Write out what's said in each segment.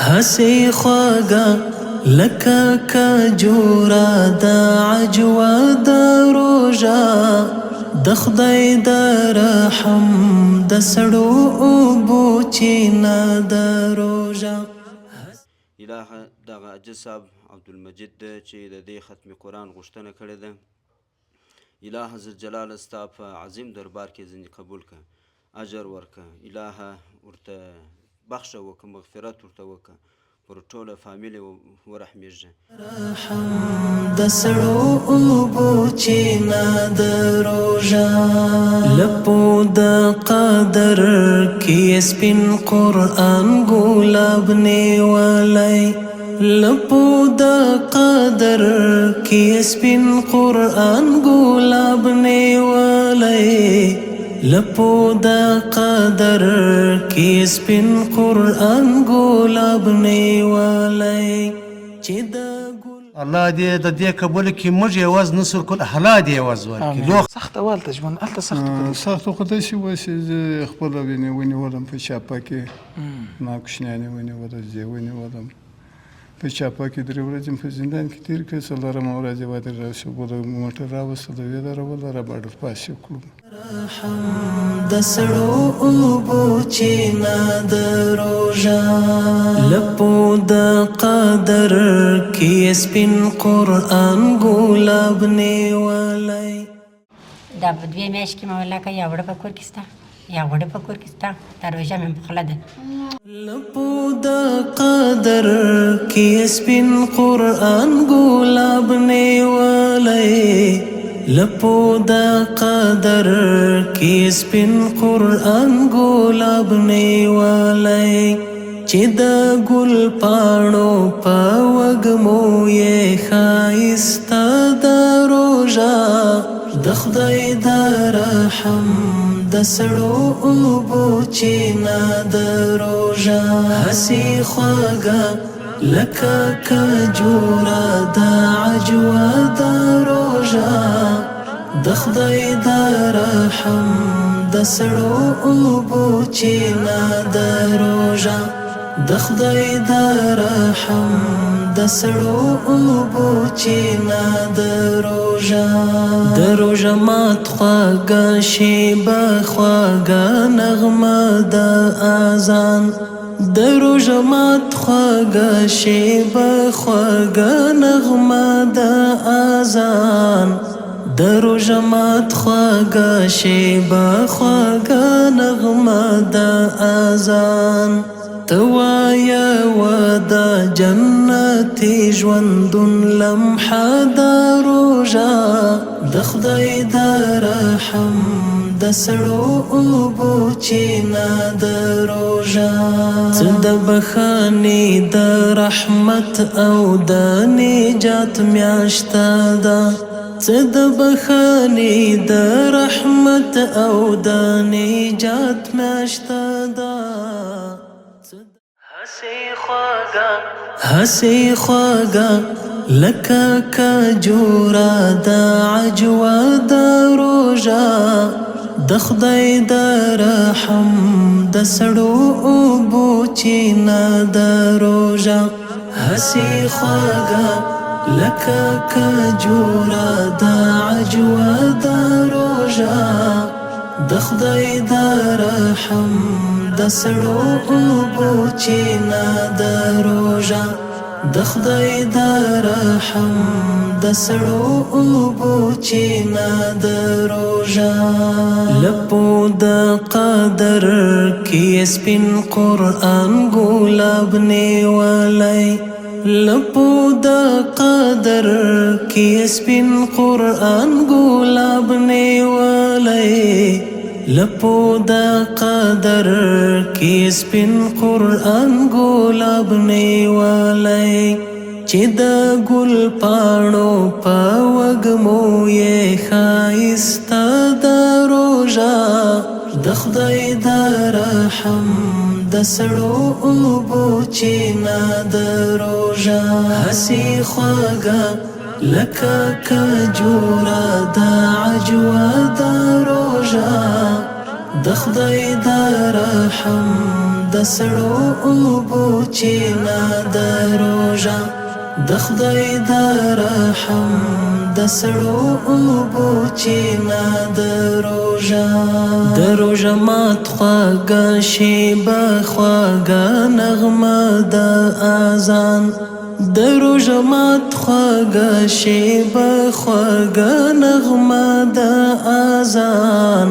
هسې خواږه لکه کجوره د عجوه د روژه د خدای د رحم د سړو اوبو چینه د روژه. الهه دغه عاجز صاحب عبدالمجید دی چې د دې ختم قرآن غوښتنه کړې ده. الهه ذوالجلاله ستا په عظیم دربار کې ځینې قبول کړه، اجر ورکړه. الهه ورته بخښه وکړه، مغفرت ورته وکړه، پر ټوله فامیل ورحمېږه. رحم د سړو اوبو چینه د روژه لپو د قدر کې سپین قرآن ګلاب نیولی، لپو د قدر کې سپین قرآن ګلاب نیولی، لپو د قدر کې سپین قرآن ګلاب نیولی چې د الله دې د دې قبول کې موږ یوازې نصر کول الله دې یوازې ورکړي. لوخ سخته والته ژوند هلته سخته خو داسې وه چې زه خپله ونیولم په چاپه کې، ما کوچنیانې ونیوله، زه یې ونیولم په چاپه کې 3 ورځې په زندان کې تېر کړې. 4مه ورځ یې واده راشو، بله موټر راوستله، ویې دروله، را باډر پاس یې کړو. رحم د سړو اوبو چینه د روژه لپو د قدر کې سپین قرآن ګلاب نیولی. دا په 2 میاشتې کې مې ولاکه یا وړه په کور کې سته یا وړه په کور کې سته، دا روژه مې په خوله ده. لپو د قدر کې سپین قرآن ګلاب نیولی، لپو د قدر کې سپین قرآن ګلاب نیولی چې د ګل پاڼو په وږمو یې ښایسته د روژه د خدای د رحم د سړو اوبو چینه د روژه هسې خواږه لکه کجوره د عجوه د روژه د خدای د رحم د سړو اوبو چینه د روژه د خدای د رحم د سړو اوبو چینه د روژه د روژه مات خواږه شیبه خواږه نغمه د اذان د روژه مات خواږه شیبه خواږه نغمه د اذان د روژه مات خواږه شیبه خواږه نغمه د اذان ته وایه و د جنتي ژوندون لمحه د روژه د خدای د رحم د سړو اوبو چینه د روژه څه د بښنې د رحمت او د نجات میاشته ده، څه د بښنې د رحمت او د نجات میاشته ده. هسې خواږه لکه کجوره د عجوه د روژه د خدای د رحم د سړو اوبو چینه د روژه هسې خواږه لکه کجوره د عجوه د روژه د خدای د رحم د سړو اوبو چینه د روژه د خدای د رحم د سړو اوبو چینه د روژه لپو د قدر کې سپین قرآن ګلاب نیولی، لپو د قدر کې سپین قرآن ګلاب نیولی، لپو د قدر کې سپین قرآن ګلاب نیولی چې د ګل پاڼو په وږمو یې ښایسته د روژه د خدای د رحم د سړو اوبو چینه د روژه هسې خواږه لکه کجوره د عجوه د روژه د خدای د رحم د سړو اوبو چینا د روژه د خدای د رحم د سړو اوبو چینا د روژه د روژه مات خواږه شیبه خواږه نغمه د اذان د روژه مات خواږه شیبه خواږه نغمه د اذان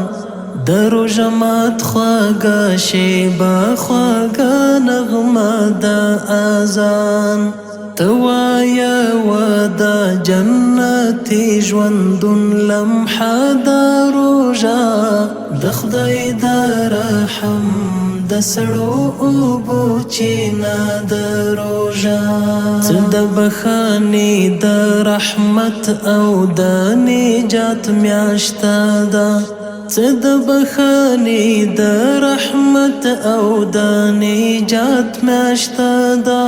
د روژه مات خواږه شیبه خواږه نغمه د اذان توایا و دا جنتی ژوندون لمحه د روژه د خدای د رحم د سړو اوبو چینا د روژه څه د بخښنې د رحمت او د نجات میاشته ده څه د بخښنې د رحمت او د نجات میاشته ده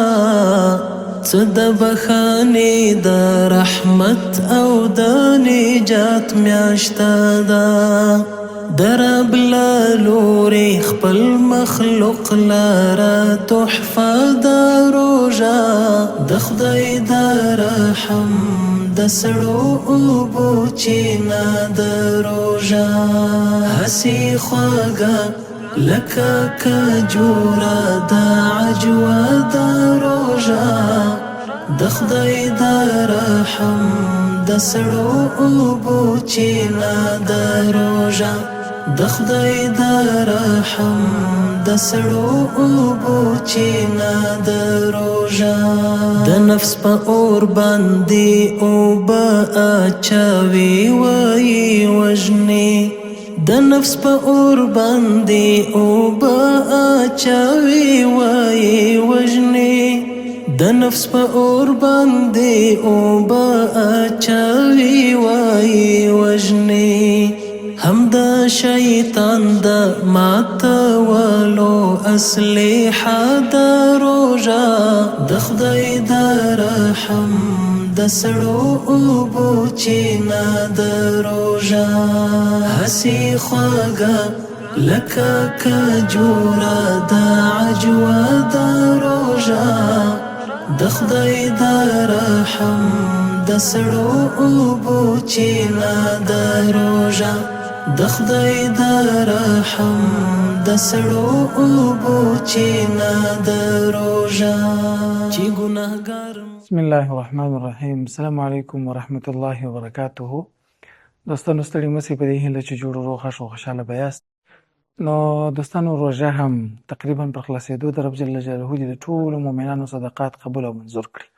څه د بخښنې د رحمت او د نجات میاشته ده د رب له لورې خپل مخلوق لره تحفه د روژه د خدای د رحم د سړو اوبو چینا د روژه هسې خواږه لکه کجوره د عجوه د روژه د خدای د رحم د سړو اوبو چینا د روژه د خدای د رحم د سړو اوبو چینا د روژه د نفس په اور باندې اوبه اچوي وایي وژني د نفس په اور باندې اوبه اچوي وایي وژني د نفس په اور باندې اوبه اچوي وایي وژني هم د شیطان د ماتولو اسلحه د روژه د خدای د رحم د سړو اوبو چینا د روژه هسې خواږه لکه کجوره د عجوه د روژه د خدای د رحم د سړو اوبو چینا د روژه د خدای د رحم د سړو اوبو چینا د روژه چې ګناهګار بسم الله الرحمن الرحیم. السلام علیکم ورحمت الله وبرکاته. دوستانو ستړي مسئ په دې هیله چې جوړ روغ خوښ او خوشحاله به یاست. نو دوستانو روژه هم تقریبا پر خلاصېدو د رب جل جلاله دې د ټولو مؤمنانو صدقات قبول او منظور کړي.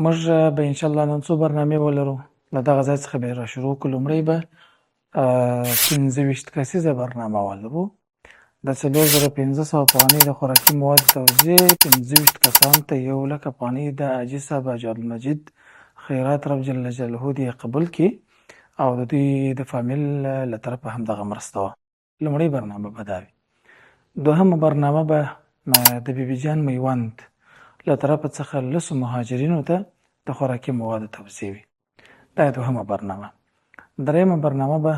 موږ به انشاءالله نن څو برنامې ولرو. له دغه ځای څخه به یې را شروع کړو. لومړی به 15 کسیزه برنامه ولرو. د 4500 افغانۍ د خوراکي موادو توزیع 15 کسانو ته 1,00,000 افغانۍ د حاجي صاحب حاجي عبدالمجید خیرات رب جل جلاله دې قبول کړي او د دوی د فامیل له طرفه هم دغه مرسته وه. لومړی برنامه به دا وي. دوهمه برنامه به د بیبي جان میوند له طرفه څخه 10 مهاجرینو ته د خوراکي موادو توزیع وي. دا دوهمه برنامه. دریمه برنامه به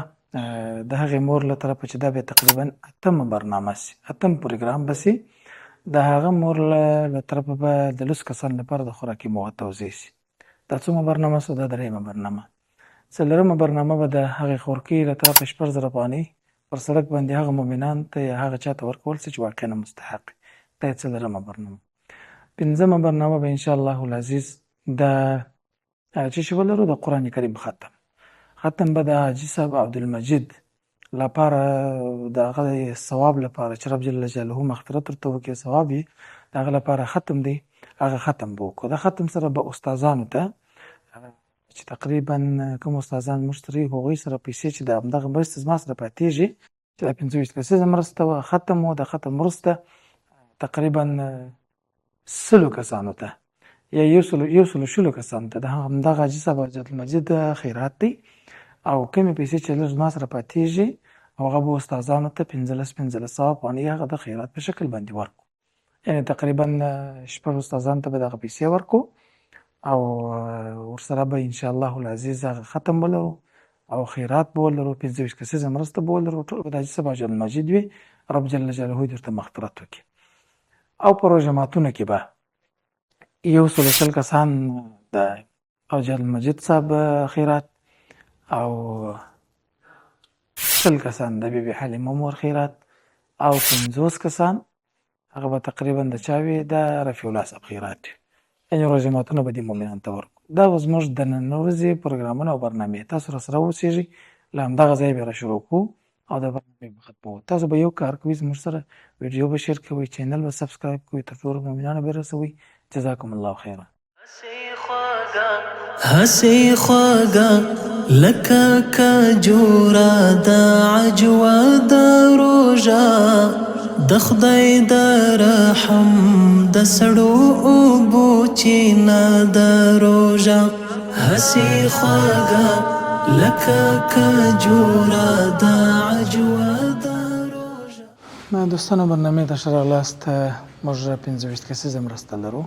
د هغې مور له طرفه چې دا به تقریبا 8مه برنامه سي، 8م پروګرام به سي. د هغه مور له طرفه به د 10 کسانو لپاره د خوراکي مواد توزیع سي. دا څومره برنامه سو؟ دا دریمه برنامه. څلورمه برنامه به د هغې خورکۍ له طرفه 14,000 افغانۍ پر سړک باندې هغه مؤمنان ته یا هغه چا ته ورکول سي چې واقعا مستحق. دا یې څلورمه برنامه. پنځمه برنامه به انشاءالله العزیز د چې ولرو د قرآن کریم ختم به د حاجي صاحب عبدالمجید لپاره د هغه ثواب لپاره چې رب جل جلاله مغفرت ورته وکړي، ثواب یې د هغه لپاره ختم دی. هغه ختم به وکړو. د ختم سره به استادانو ته چې تقریبا کوم استادان موږ سره هغوی سره پیسې چې د همدغه مرستې زما سره پاتېږي چې د 25 کسیزه مرسته وه، ختم و. د ختم مرسته تقریبا 100 کسانو ته یا 120 کسانو ته د همدغه حاجي صاحب حاجي عبدالمجید خیرات دی او کومې پیسې چې لږ زما سره پاتېږي هغه به استادانو ته 1500 افغانۍ هغه د خیرات په شکل باندې ورکړو. یعنې تقریبا 6 استادانو ته به دغه پیسې ورکړو او ورسره به انشاءالله العزیز هغه ختم ولرو. او خیرات به ولرو 25 کسیزه مرسته به ولرو ټول به د حاجي صاحب عجل مجید وي رب جل جلاله دې ورته مغفرت وکړي او په روژه ماتونه کې به 100 کسان د عجل مجید صاحب خیرات او 100 کسان د بیبي حلیمه مور خیرات او 50 کسان هغه به تقریبا د چاوي د رفیع الله صاحب خیرات یعنې روژه ماتونه به دې مؤمنانو ته ورکړو دا به زموږ د نن ورځې پروګرامونه او برنامې تاسو راسره اوسېږئ له همدغه ځایه به راشروع کوو او د برنامې به ختموو تاسو به یو کار کوئ زموږ سره ویډیو به شیر کوئ چینل به سبسکرایب کوئ تر ټولو مؤمنانو به رسوئ جزاکم الله خیرا هسي خواږه لکه کجوره د عجوه د روژه د خدای د رحم د سړو اوبو چینه د روژه هسي خواږه لکه کجوره د عجوه د روژه دوستانو برنامې ته ښه راغلاست موږ 25 کسیزه مرسته لرو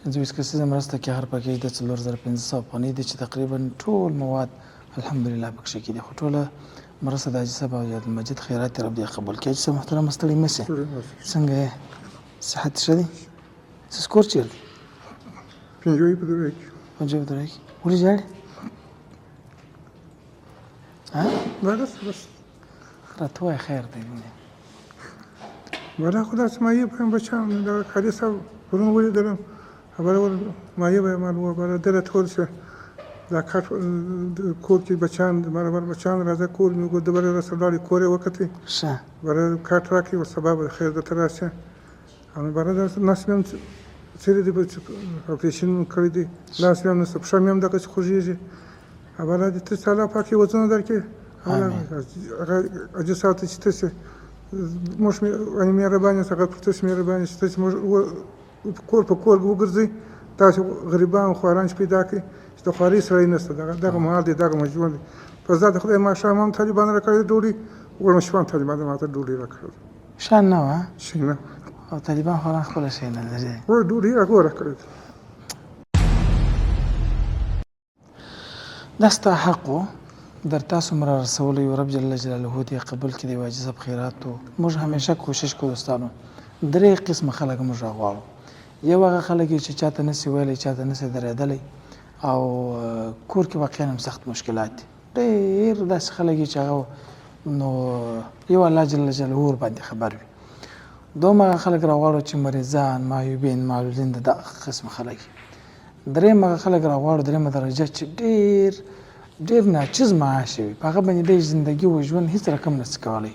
25 کسیزه مرسته کې هر پکیج د 4500 افغانۍ دی چې تقریبا ټول مواد الحمدلله پکښې کې دي خو ټوله مرسته د حاجي صاحب او عبدالمجید خیرات رب دې قبول کړي. حاجي صاحب محترم ستړي مه شئ څنګه یې صحت ښه دی ستاسو کور چېرته دی؟ پنجوي په دره کې. پنجوي په دره کې ولې ژاړې؟ بس راته وایه خیر دی بله خو داسې مایه به یم بچیان د قادر صاحب پرون ولیدلم خبره مایه به یې معلومه بله دله ټول شه دا کټ کور کې بچیان برابر بچیان راځه کور مې وګور د بله راسه ولاړې کور یې وکتې ښه بله کټ راکړې و سبا به خیر درته راشه او بله داسې نس مې هم څیرې دي اپریشن مې کړی دی لاس مې هم نسته پښه مې هم دغسې خوږېږي بله دې ته الله پاک یې وزرونه درکړي هغه حاجي صاحب ته چې تاسې موږ مهرباني یاست هغه پر تاسې مهرباني چې تاسې موږ کور په کور وګرځئ تاسې غریبان خواران چې پیدا کړئ چې د خوارۍ سړی نشته دغه مهال دی دغه مجبور دی په ذات خدای ماښام هم طالبان راکړی ډوډۍ وړمه شپه هم طالبان ماته ډوډۍ راکړې شان نه وه شي نه او طالبان خورا خپله شی نه لري ډوډۍ هغو راکړې دا ستا حق و در تاسو مرا رسولی و رب جل جلاله دې قبول کړي د حاجي صاحب خیرات و موږ همیشه کوشش کوو دوستانو درې قسمه خلک موږ راغواړو یو هغه خلک چې چاته نسي ویلی چاته نسي درېدلی او کور کې واقعا هم سخت مشکلات دي ډېر داسې خلک چې هغه نو یو الله جل جلاله ورباندې خبر وي دوم هغه خلک راغواړو چې مریضان معیوبین معلولین د دغه قسم خلک درېیم هغه خلک راغواړو درېیمه درجه چې ډېر ناچیز معاش وي په هغه باندې د زندګي و ژوند هېڅ رقم نسي کولی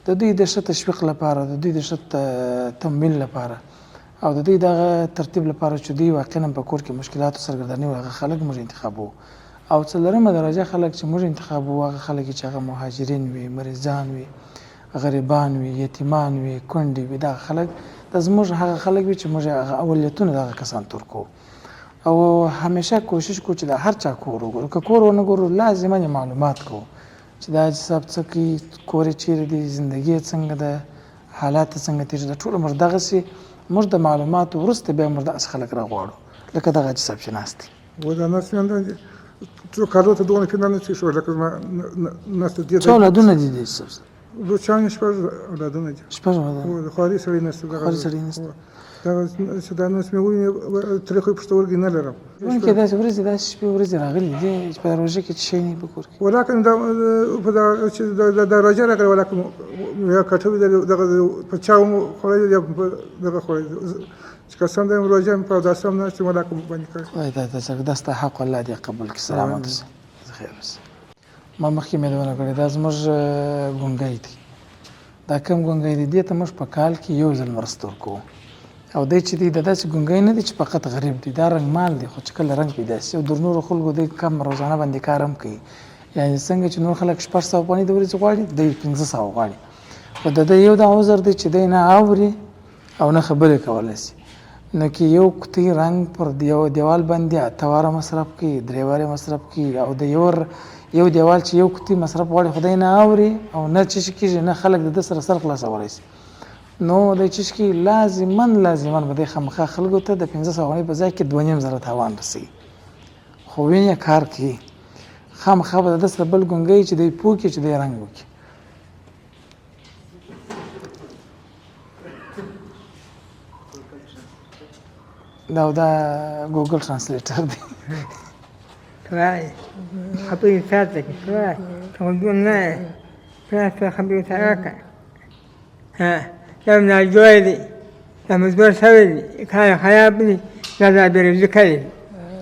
د دوی د ښه تشویق لپاره د دوی د ښه تمویل لپاره او د دوی دغه ترتیب لپاره چې دوی واقعا په کور کې مشکلاتو سرګرداني وي هغه خلک موږ انتخابوو او څلورمه درجه خلک چې موږ انتخابوو هغه خلک چې هغه مهاجرین وي مریضان وي غریبان وي یتیمان وي کونډې وي دغه خلک دا زموږ هغه خلک وي چې موږ هغه اولیتونه دغه کسان تور کوو او همیشه کوشش کوو چې د هر چا کور وګورو که کور ونه ګورو لازما یې معلومات کوو چې دا حاجي صاحب څه کوي کور یې چیرې دی زندګي یې څنګه ده حالات یې څنګه تېر د ټول عمر دغسې موږ د معلوماتو وروسته بیا موږ داسې خلک راغواړو لکه دغه حاجي صاحب چې ناست دي و دا ناست مې څو کالو ته دونه کې نه څه شو لکه زما ناست دي څو اولادونه دي د حاجي صاحب بچیان شپږ اولادونه دي شپږ اولادونه د خوارۍ سړی نشته خوارۍ سړی نشته دا نس مې وویني ترې خو یې پښتورګي نه لرم ژوند کې داسې ورځې داسې شپې ورځې راغلي دي چې په روژه کې څه شی نه وي په کور کې ولکن دا روژه راغله ولکن یا کټه وي دغه په چا خوړلی یا دغه خوړلی چې قسم دی روژه مې په اوداسه هم ناست یم ولکن باندې کړی خدای دا ستا حق الله دې قبول کړي سلامت اوسې خیر اوسې ما مخکې مې یادونه کړې دا زموږ ګونګی دی دا کوم ګونګی دی دې ته موږ په کال کې یو ځل مرسته ورکوو او دی چې دی د داسې ګونګی نه دی چې فقط غریب دی دا رنګ مال دی خو چې کله رنګ پیدا شي او در نورو خلکو دی کم روزانه باندې کار هم کوي یعنې څنګه چې نور خلک 600 افغانۍ د ورځې غواړي دی 1500 غواړي خو د ده یو دا عذر دی چې دی نه اوري او نه خبرې کولی شي نو کې یو قطۍ رنګ پر دیوال باندې 8 واره مصرف کوي 3 واره مصرف کوي او د یو دیوال چې یو قطۍ مصرف غواړي خو دی نه اوري او نه څه شي کېږي نه خلک د ده سره سر خلاصولی شي نو د چیز کې لازما به د خامخا خلکو ته د 1500 افغانۍ په ځای کې 2.5 زره تاوان رسي خو وینې کار کوي خامخا به د ده سره بل ګونګی چې دی پوه کړي چې دی رنګ وکړي. دا ګوګل ترانسلیټر دی. Right. خبري فاتك right. تقولون فات خبري تراك. ها لما الجويدي لما زبر سويدي كان خيابني لا بيرزكلي.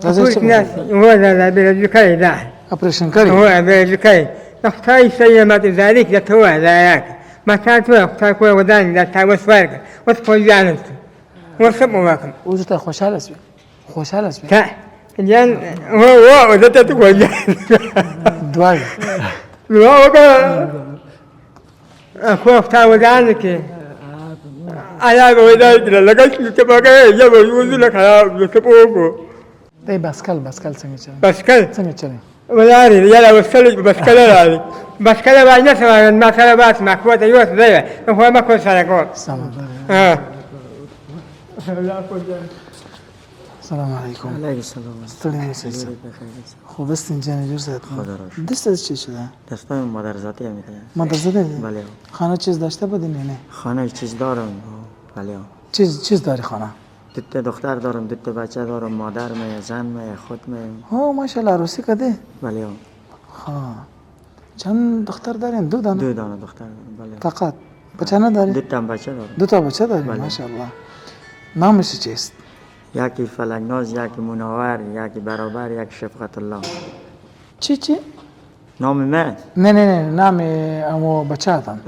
قلت ناس هو لا بيرزكلي لا. اپریشن کړی هو بيرزكلي. نختار شيء ما ذلك لا هو لا ياك. ما كانت اختار كل ودان لا تعوس فارق. وتقول جانت. وسمو واكم. اوس ته خوشاله شو تا جان هو ده تقول دوای هو اخو اختار ودانك على ودانك لقيت تبقى يا يوز لك تبوكو دی باسکل څنګه چل باسكال څنګه چل ولاري يلا وصلت باسكال هذه باسكال بعد نسمع ما كان باس مع قوه يوت ذي هو ما كنت سالكون سم ها السلام علیکم. علیکم السلام. ستړي مشه خو بس اینجا جور ساعت دست چی شده؟ دستای مادرزادی هم میده. مدرسه داری؟ بله. خانه چیز داشته بودی نه؟ خانه چیز دارم. بله. چیز داری خانه؟ دو تا دختر دارم، دو تا بچه دارم، مادر می، زن می، خود می. ها ماشاءالله عروسی کده؟ بله. ها چند دختر دارین؟ دو دانه؟ دو دانه دختر دارم. بله. فقط بچه نداری؟ دو تا بچه دارم. دو تا بچه داری؟ بله. ماشاءالله. نامش چیست؟ یکی فلکناز، یکی منور، یکی برابر، یکی شفقت الله. چی؟ نام من؟ نه نام امو بچه هستن.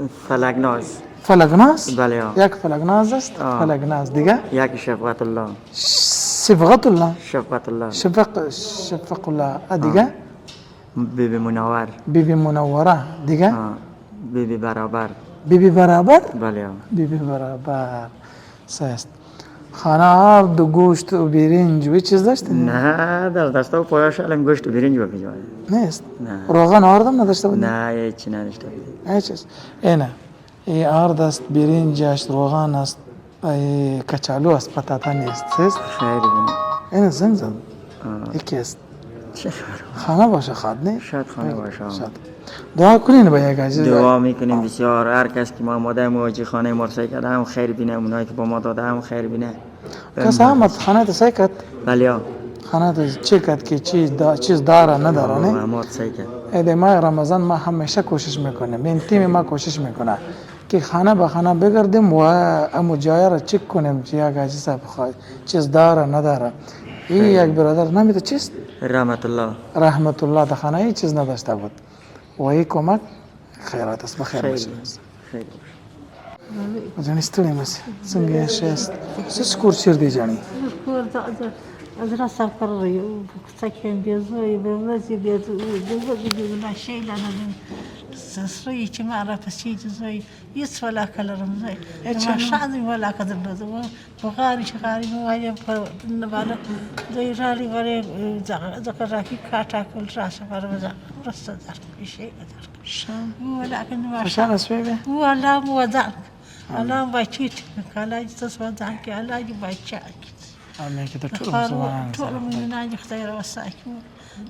فلکناز؟ بله. یک فلکناز است. فلکناز دیگه؟ یکی شفقت الله. صبغت الله. شفقت الله. دیگه؟ بیبی منور. بیبی منوره دیگه؟ بیبی برابر. بیبی برابر؟ بله. بیبی برابر. سست. خانه دو گوشت و برنج و چیز داشته؟ نه در دسته و پایش الان گوشت و برنج بپیجوه. نیست؟ نه. روغن آردم نداشته بود؟ نه هیچی نداشته بود. هیچ. اینه ای آرد است، برنج است، روغن است، ای کچالو است، پتاتا نیست. سیست؟ خیلی بینه. اینه زنگ یکی است. چه خبر؟ خانه باشه خواد نه؟ شاید خانه باشه. دعا کنین با یک عزیز. دعا میکنیم بسیار. هر کس که ما ماده مواجه خانه مرسای کرده هم خیر بینه، اونایی که با ما داده هم خیر بینه. کس احمد خانه تا سعی کرد؟ بله. خانه تا چی کرد که چیز داره نداره نه؟ احمد سعی کرد. ایده ماه رمضان ما همیشه کوشش میکنیم، این تیم ما کوشش میکنه که خانه به خانه بگردیم و امو جای را چک کنیم که یک عزیز صاحب خواهد چیز داره نداره. این یک برادر نمیده چیست؟ رحمت الله در خانه هیچ چیز نداشته بود و این کمک خیرات است. بخیر باشید. خیر. جانی ستړی مسی څنګه شست څه کور چیر دی جانی کور از را سفر سکن بیزوی بیزوی بیزوی نشی لندن سری چی معرف چی جزوی یس ولا کلرم زوی ما شادی ولا کدر دو بغاری شغاری موای پر نبالا زوی رالی ولی ذکر راکی کاتا کل راس پر وزا رست در شی در شام ولا کن ما خوشحال اسبیبه ولا موزع الان بچیت کلاج تصویر که علاج بچه آمین که ټول مسلمانان ټول مؤمنان خدای را وساکو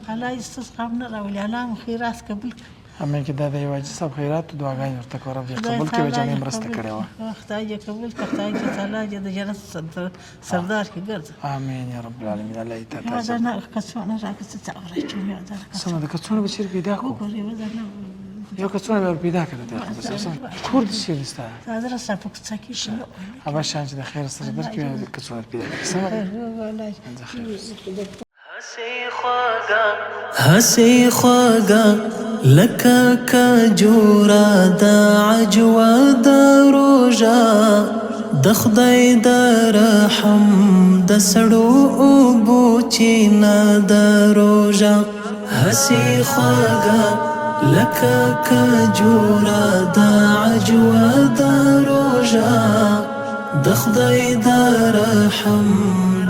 علاج استسقام نه راولي الان خیرات قبول آمین که دا د یو عاجز صاحب خیرات او دعاګانې ورته کوه رب دې قبول کړي جانې مرسته کړې وه خدای قبول کړه خدای چې تعالی د جنت سردار کې ګرځي آمین یا رب العالمین الله دې ته دا نه کڅونه راکڅه څاورې چومیا دا سم د کڅونه به چیر پیدا کو یو کڅونه به پیدا کړه ته کور دې چیر ستا دا در سره په څه کې شنو هغه شان چې د خیر سره درکې کڅونه پیدا کړه سم هسي خواږه لکه کجوره د عجوه د روژه د خدای د رحم د سړو اوبو چینه د روژه هسي خواږه لکه کجوره د عجوه د روژه د خدای د رحم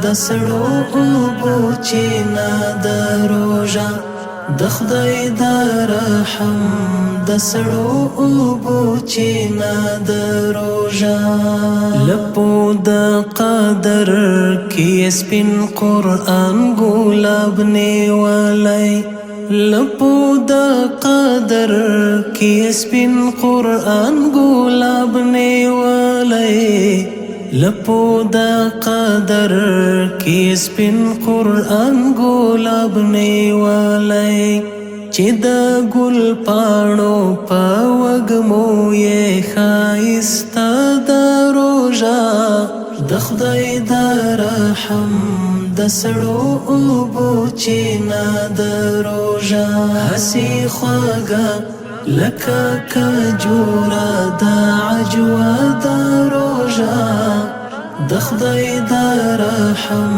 د سړو اوبو چینه د روژه د خدای د رحم د سړو اوبو چینه د روژه لپو د قدر کې سپین قرآن ګلاب نیولی لپو د قدر کې سپین قرآن ګلاب نیولی لپو د قدر کې سپین قرآن ګلاب نیولی چې د ګل پاڼو په وږمو یې ښایسته د روژه د خدای د رحم د سړو اوبو چینه د روژه هسې خوږه لکه کجوره د عجوه د روژه د خدای د رحم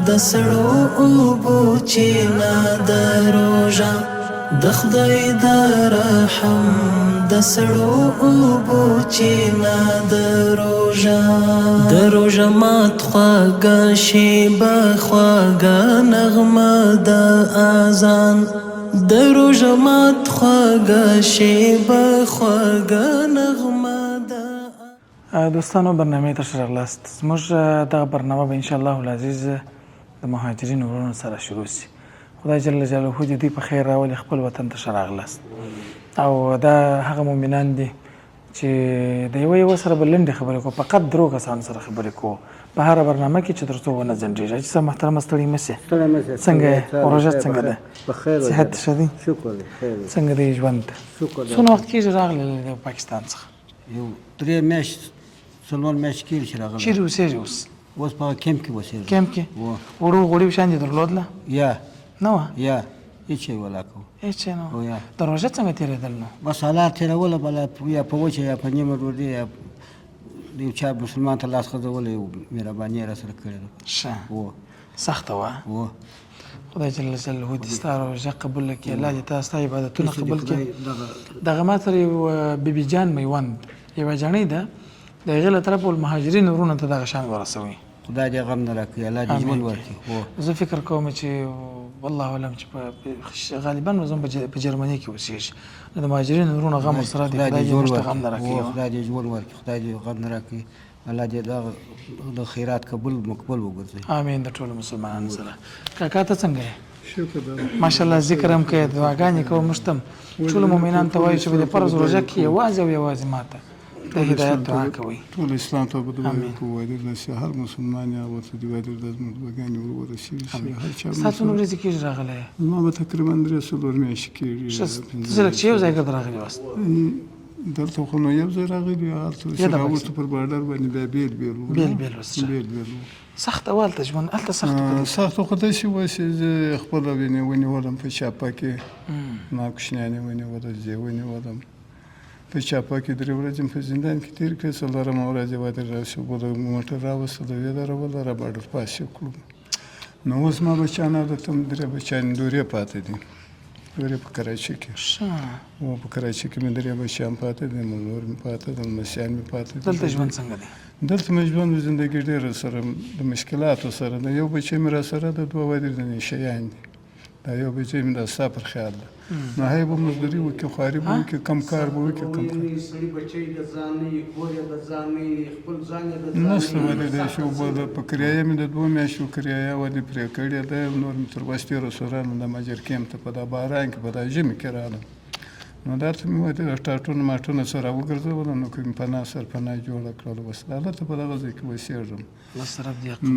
د سړو اوبو چینه د روژه د خدای د رحم د سړو اوبو چینه د روژه د روژه مات خواږه شیبه خواږه نغمه د اذان د روژه مات خواږه شیبه خواږه نغمه د دوستانو برنامه ته ښه راغلاست. زموږ دغه برنامه به انشاءالله العزیز د مهاجرینو ورونو سره شروع شي. خدای جل جلاله دې دوی په خیر راولي، خپل وطن ته ښه راغلاست. او دا هغه مؤمنان دي چې د یوه سره به لنډې خبرې کوو، فقط درو کسانو سره خبرې کوو په هره برنامه کې چې تر څو ونه ځنډېږي. حاجي صاحب محترمه ستړي مه شئ. څنګه یې؟ روژه څنګه ده؟ صحت ښه دی؟ څنګه دی ژوند؟ څومره وخت کېږي راغلی د پاکستان څخه؟ یو 3 میاشتې 4 میاشتې کېږي چې راغلی. چیرې اوسېږي اوس؟ اوس په کیمپ کې اوسېږم. کیمپ کې؟ وړو غوړي شیان دې درلودله؟ یا نه وه؟ یا هېڅ شی ولا کوو. هېڅ شی نه وه. د روژه څنګه تېرېدل نو؟ بس حالات تېروله بله یا په وچه یا په نیمه ډوډۍ یا د یو چا مسلمان ته لاس غځولی یو مهرباني یې راسره کړې ده. ښه سخته وه. خدای جل جلاله دې ستا روژه قبوله کړي، الله دې تا ستا عبادتونه قبول کړي. دغه ما سره یو بیبي جان میوند یوه جڼۍ ده، د هغې له طرفه المهاجرین ورونو ته دغه شان ورسوي. خدای دې غم نه راکړي، الله دې ژوند ورکړي. زه فکر کوم چې والله علم چې غالبا زموږ په جرمني کې اوسېږي، نو د مهاجرینو ورونو غم ورسره دی. خدای دې موږ ته غم نه راکړي. خدای دې ژوند ورکړي، خدای دې غم نه راکړي. الله دې د خیرات مقبول وګرځوي. امین. د ټولو مسلمانانو سره. کاکا ته څنګه یې؟ شکر ده. ماشاءالله ذکر هم کوې، دعاګانې کوو. موږ ته هم ټولو مؤمنانو ته وایو چې په دې فرض روژه کې یوازې او یوازې ماته د هدایت دعا کوئ. ټول اسلام ته به دعا کوو، وایي داسې هر مسلمان یا ورته دې وایي د زموږ دعاګانې ورسېږي. ستا څومره ورځې کېږي راغلی یې؟ زما به تقریبا 3-4 میاشتې کېږي. څه لږ چې یو ځای ګرد راغلي واست؟ دلته خو نو یو ځای راغلي، هلته چې راوستو پر بارډر باندې بیا بېل وو. سخته وه هلته ژوند؟ هلته سخته خو داسې وه چې زه خپله ونیولم په چاپه کې، ما کوچنیانې ونیولم، زه ونیولم په چاپه کې 3 ورځې په زندان کې تېر کړې. 4مه ورځ یې واده راشو، بله موټر راوستله، ویې دروله، را بارډر پاس یې کړو. نو اوس ما بچیان البته 3 بچیان دورې پاتې دي، دورې په کراچۍ کې. او په کراچۍ کې مې 3 بچیان پاتې دي، ملور مې پاتې دي، لمسیان مې پاتې دي. دلته ژوند څنګه دی؟ دلته مې ژوند زندګي ډېره سره د مشکلاتو سره ده. یو بچی مې راسره ده، 2 واده د نشهیان دي. دا یو بچی مې د ستا پر خیال ده. نو هغې به مزدوري وکړي، خواري به وکړي، کم کار به وکړي. نشته ودېدی شي. په کرایه مې د 2 میاشتو کرایه ودې پرې کړې ده. نور مې تر بس تېرو سورانو د مجر کیمپ ته په دا باران کې په دا ژمي کې راغلم. نو دا ته مې ودې ټاټونه ماټونه سره وګرځوله، نو که مې پناه سرپناه جوړه کړله. بس هلته په دغه ځای کې اوسېږم.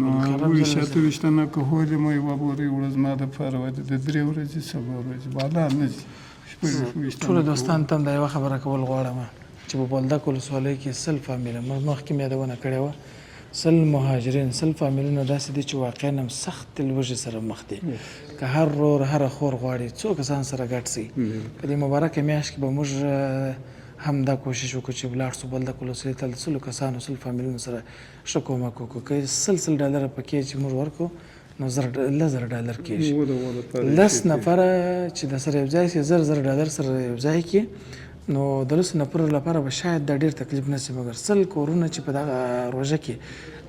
نو 28 که هولې مو یوه بورۍ وړه زما دپاره ودې د 3 ورځې 4 ورځې بالا نه ځي. ټولو دوستانو ته هم دا یوه خبره کول غواړم چې په بولدک ولسوالۍ کې 100 فامیله مخکې مې یادونه کړې وه، 100 مهاجرین 100 فامیلونه داسې دي چې واقعا هم سخت لوږې سره مخ دي. که هر رور هره خور غواړي څو کسان سره ګډ سي. په دې مبارکه میاشت کې به موږ هم دا کوشش وکړو چې ولاړ سو بولدک ولسوالۍ ته 100 کسانو 100 فامیلونو سره ښه کومک وکړو. که $100 پکې چې موږ ورکړو نو $10,000 کېږي. 10 نفره چې د سره یو ځای شي $10,000 سره یو ځای کې، نو د 10 نفرو لپاره به شاید دا ډېر تکلیف نه شي، مګر 100 کورونه چې په دغه روژه کې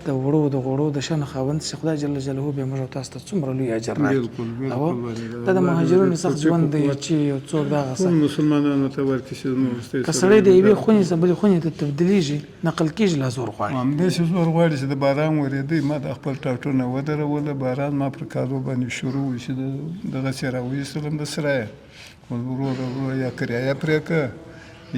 د وړو د غوړو د شنه خاوند چې خدای جل جلاله به موږ تاسو ته څومره لوی اجر راکړي. دا د مهاجرونو سخت ژوند دی چې یو څوک دغه ټول مسلمانانو ته ورکړي چې زموږ که سړی د یوې خونې څخه بلې خونې ته تبدیلېږي نقل کېږي لا زور غواړي. همداسې زور غواړي چې د باران ورېدی ما د خپل ټاټونه ودروله باران ما پر کالو باندې شروع وي چې دغسې راویستلم د سرایه ورو یا کرایه پرې که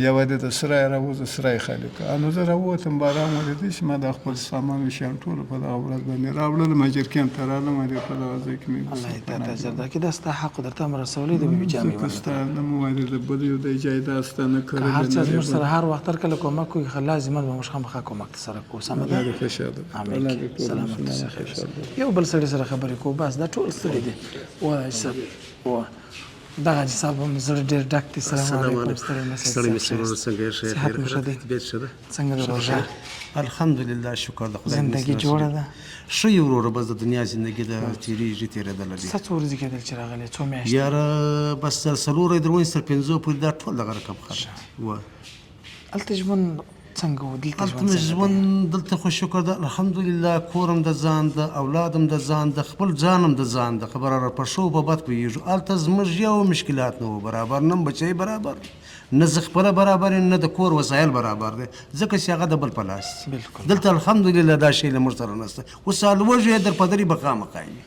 یا ودې د سرای راوځه سرای خالي که نو زه راووتم باران ورېدی چې ما د خپل سامان وشیان ټول په دغه ورځ باندې راوړلم اجرکیان ته رالم په دغه ځای کې مې الله دې تا ته اجر درکړي. دا ستا حق درته هم رسولی د بیبي جامې ځکه ستا نه مو وایي د بل یو دی جایداد ستا نه که هر چا زموږ سره کړی هر وخت هر کله کومک کوي خو لازما به موږ خامخا کومک سره کوو. سمه ده؟ الله دې خوشحاله امین کې سلامت اوسه خیر اوسه. یو بل سړي سره خبرې کوو بس دا ټول ستړي دي. وایي صاحب وایه دغه حاجي صاحب هم زړه ډېر ډک دی. سلام علیکم. ستړی مې شې. صحت مو ښه دی؟ څنګه د روژه؟ الحمدلله شکر د خدای. زندګي جوړه ده؟ ښه یې وروره بس د دنیا زندګي د تېرېږي تېرېدله دي. څه څو ورځې کېدل چې راغلی څو میاشتې؟ یاره بس تر څلورو یې در ونیسي تر پنځو پورې دا ټول دغه رقم خلک وه. هلته ژوند څنګه و؟ دلته هلته مې ژوند دلته خو شکر ده الحمدلله کورم د ځان ده اولادم د ځان ده خپل ځانم د ځان ده خبره را په ښو په بد پوهېږو. هلته زموږ یو مشکلات نه وو برابر نه بچی برابر نه زه خپله برابر یم نه د کور وسایل برابر دی ځکه چې هغه د بل په لاس دلته الحمدلله دا شی له موږ سره نشته. اوس الوږو یې در په درې به خامخا وي.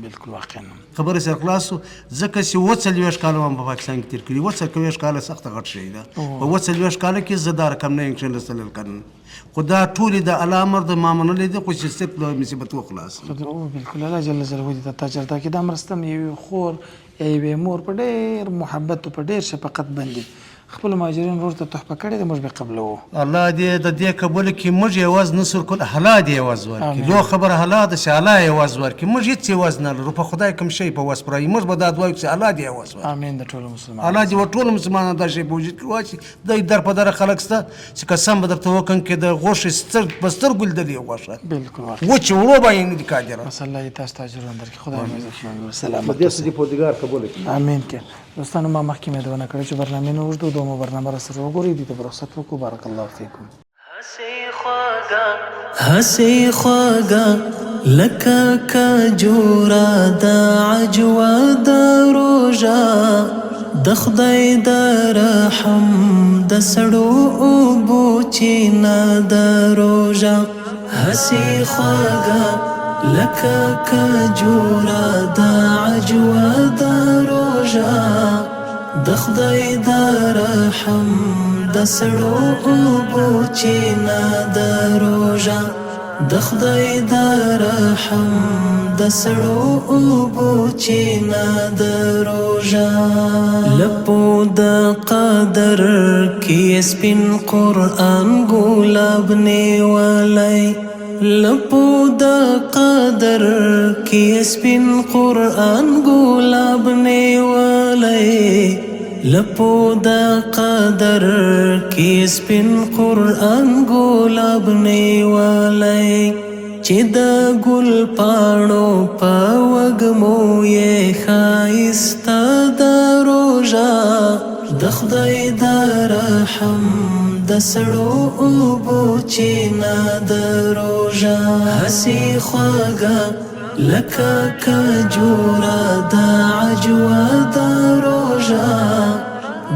بلکل واقعا خبرې سره خلاص وو ځکه چې اووه څلوېښت کاله ما په پاکستان کې تېر کړي. اووه څلوېښت کاله سخته غټ شی ده. په اووه څلوېښت کاله کې زه دا رقم نه یم کښېنستلی کړن خو دا ټولې د الله امر د ما منلی دي خو چې صرف له مصیبت وخلاص. بلکل الله جل جلاله دې ته تا اجر درکړي. دا مرسته مې یوې خور یا یوې مور په ډېر محبت او په ډېر شفقت باندې خپل مهاجرین ورور ته تحفه کړې ده موږ به قبلوو. الله دې د دې قبوله کړي. موږ یوازې نه سو کول الله دې یوازې ورکړي. لو خبره الله ده چې الله یوازې ورکړي. موږ هېڅ یوازې نه لرو په خدای کوم شی په وس پرایي. موږ به دا دعا وکړو چې الله دې یوازې ورکړي. امین. د ټولو مسلمانانو الله دې ټولو مسلمانانو دا شی په وجود کې واچي. دی در په دره خلک شته چې قسم به درته وکړم کې د غوښې په سترګو لیدلې غوښه بلکل وچې وړو باندې نه دي قادره. بس الله دې تاسو ته اجرونه درکړي. خدای مو عزت سلامت دې دې پروردګار قبول کړي. امین. کې دوستانو ما مخکې مې دونه کړې چې برنامې نه اوږدو دومره برنامه را سره وګورئ دې ته به رخصت وکړو. بارک الله فیکم. هسې خواږه لکه کجوره د عجوه د روژه د خدای د رحم د سړو اوبو چینه د روژه. هسې خواږه لکه کجوره د عجوه د روژه د خدای د رحم د سړو اوبو چینه د روژه د خدای د رحم د سړو اوبو چینه د روژه. لپو د قدر کې سپین قرآن ګلاب نیولی لپو د قدر کې سپین قرآن ګلاب نیولی لپو د قدر کې سپین قرآن ګلاب نیولی چې د ګل پاڼو په وږمو یې ښایسته د روژه د خدای د رحم د سړو اوبو چینه د روژه. هسې خواږه لکه کجوره د عجوه د روژه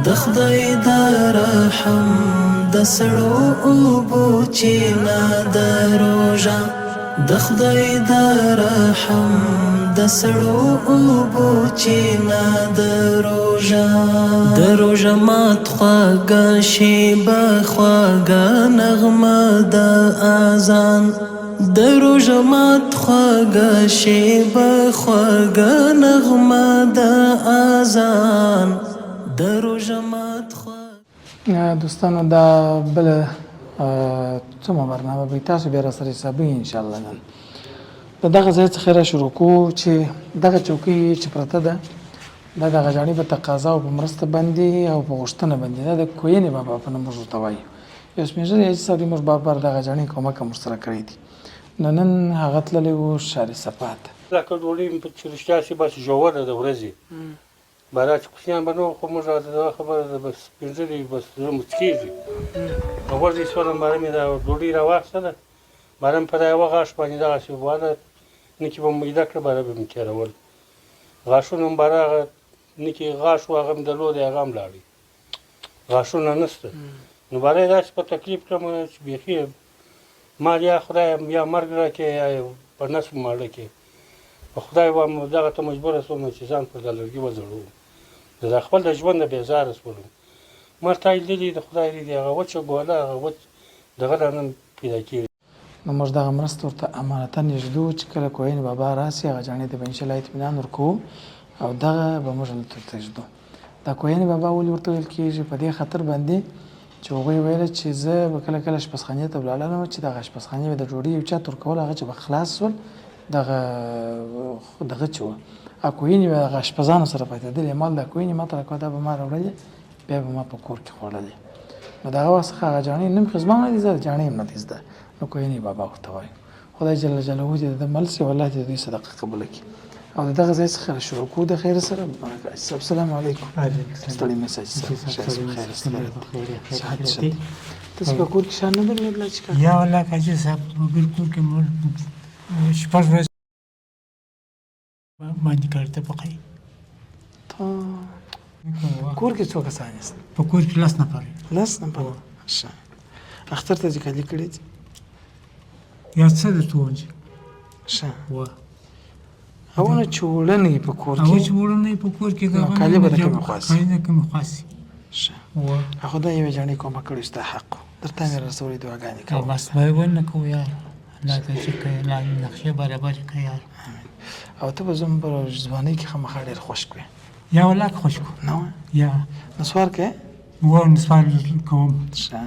د خدای د رحم د سړو اوبو چینه د روژه د خدای د رحم د سړو اوبو چینه د روژه. د روژه مات خواږه شیبه خواږه نغمه د اذان د روژه مات خواږه شیبه خواږه نغمه د اذان د روژه مات خواږه. دوستانو دا بله څومره برنامه به تاسو بیا راسره حسابوي انشاءالله. نن د دغه ځای څخه را شروع کوو چې دغه چوکۍ چې پرته ده دا د غجاڼي په تقاضا او په مرسته باندې او په غوښتنه باندې دا د کوینې بابا په نوم موږ ورته وایو. یو سپین ږیری حاجي صاحب موږ بار بار د غجاڼي کومک هم ورسره کړی دي. نو نن هغه تللی و شاري صفا ته. لکه ډوډۍ چې رښتیا شي بس ژوره د ورځې بارا چې کوچنیان به نه وو خو موږ دا خبره ده بس سپین ږیري بس زړه مو څکېږي. غوږ یې شولم باره مې دا ډوډۍ راواخیستله باره په دا یوه غاښ باندې دغسې وانه نکي به میده کړه باره به مې تېرول غاښونه هم باره هغه نکي غاښ و هغه هم درلود هغه هم لاړی غاښونه نشته نو باره یې داسې په تکلیف کړم چې بیخي ما یا خدای یا مرګ راکړې یا په نس ماړه کړې په خدای وام دغه ته مجبوره شوم چې ځان پر د لرګي وځړوم زه د خپل د ژوند نه بېزاره شولم ما تا لیدلي د خدای لیدي هغه وچه ګوله هغه وچ دغه لا نن پیدا کېږي نو موږ دغه مرسته ورته امانتا نږدو چې کله کوهین بابا راسي هغه جانې ته به انشاءالله اطمینان ورکوو او دغه به موږ هلته ورته ږدو دا کوهین بابا ولې ورته ویل کېږي په دې خاطر باندې چې هغوی ویله چې زه به کله کله اشپزخانې ته ولاړم چې دغه اشپزخانې به د ډوډۍ یو چا ته ورکول هغه چې به خلاص شول دغه چې وه کوهینې به هغه اشپزانو سره پاتېدلې مال دا کوهینې ما ته راکوه دا به ما راوړلې بیا به ما په کور کې خوړلې نو د هغه وخت څخه هغه جاڼې نیم خو زما هم نه دي زده جاڼې هم نه دي زده نو کوهینې بابا ورته وایي خدای جل جلاله دې د ده مل سي والله دې د دوی صدقه قبوله کړي او د دغه ځای څخه شروع کوو د خیر سره السلام علیکم ستړي مه سئ صحت ښه دی تاسې په کور کې شیان نه درلودل چې کار یا والله قاضي صاحب بالکل کې مول شپږ ورځې باندې کار ته پخوي کور کې څو کسان یاست په کور کې 10 نفر 10 نفر ښه اختر ته چې کالي کړي دي یا څه درته ووایم ښه وه هغونه چې وړنې په کور هغه کې چې وړنې په کور کې نو کالي به د کومې خواصي کالي د کومې خواصي ښه خدای یوې جانې کومه کړې ستا حق درته مې رسولې دعاګانې او کوم بس به ونه کوو یار الله ته چې کوي الله نقشې برابر کړي یار او ته به زموږ په ځوانۍ کې خامخا ډېر خوش کړې یا والله خوش کو نه یا نسوار کې و نسوار کوم ښه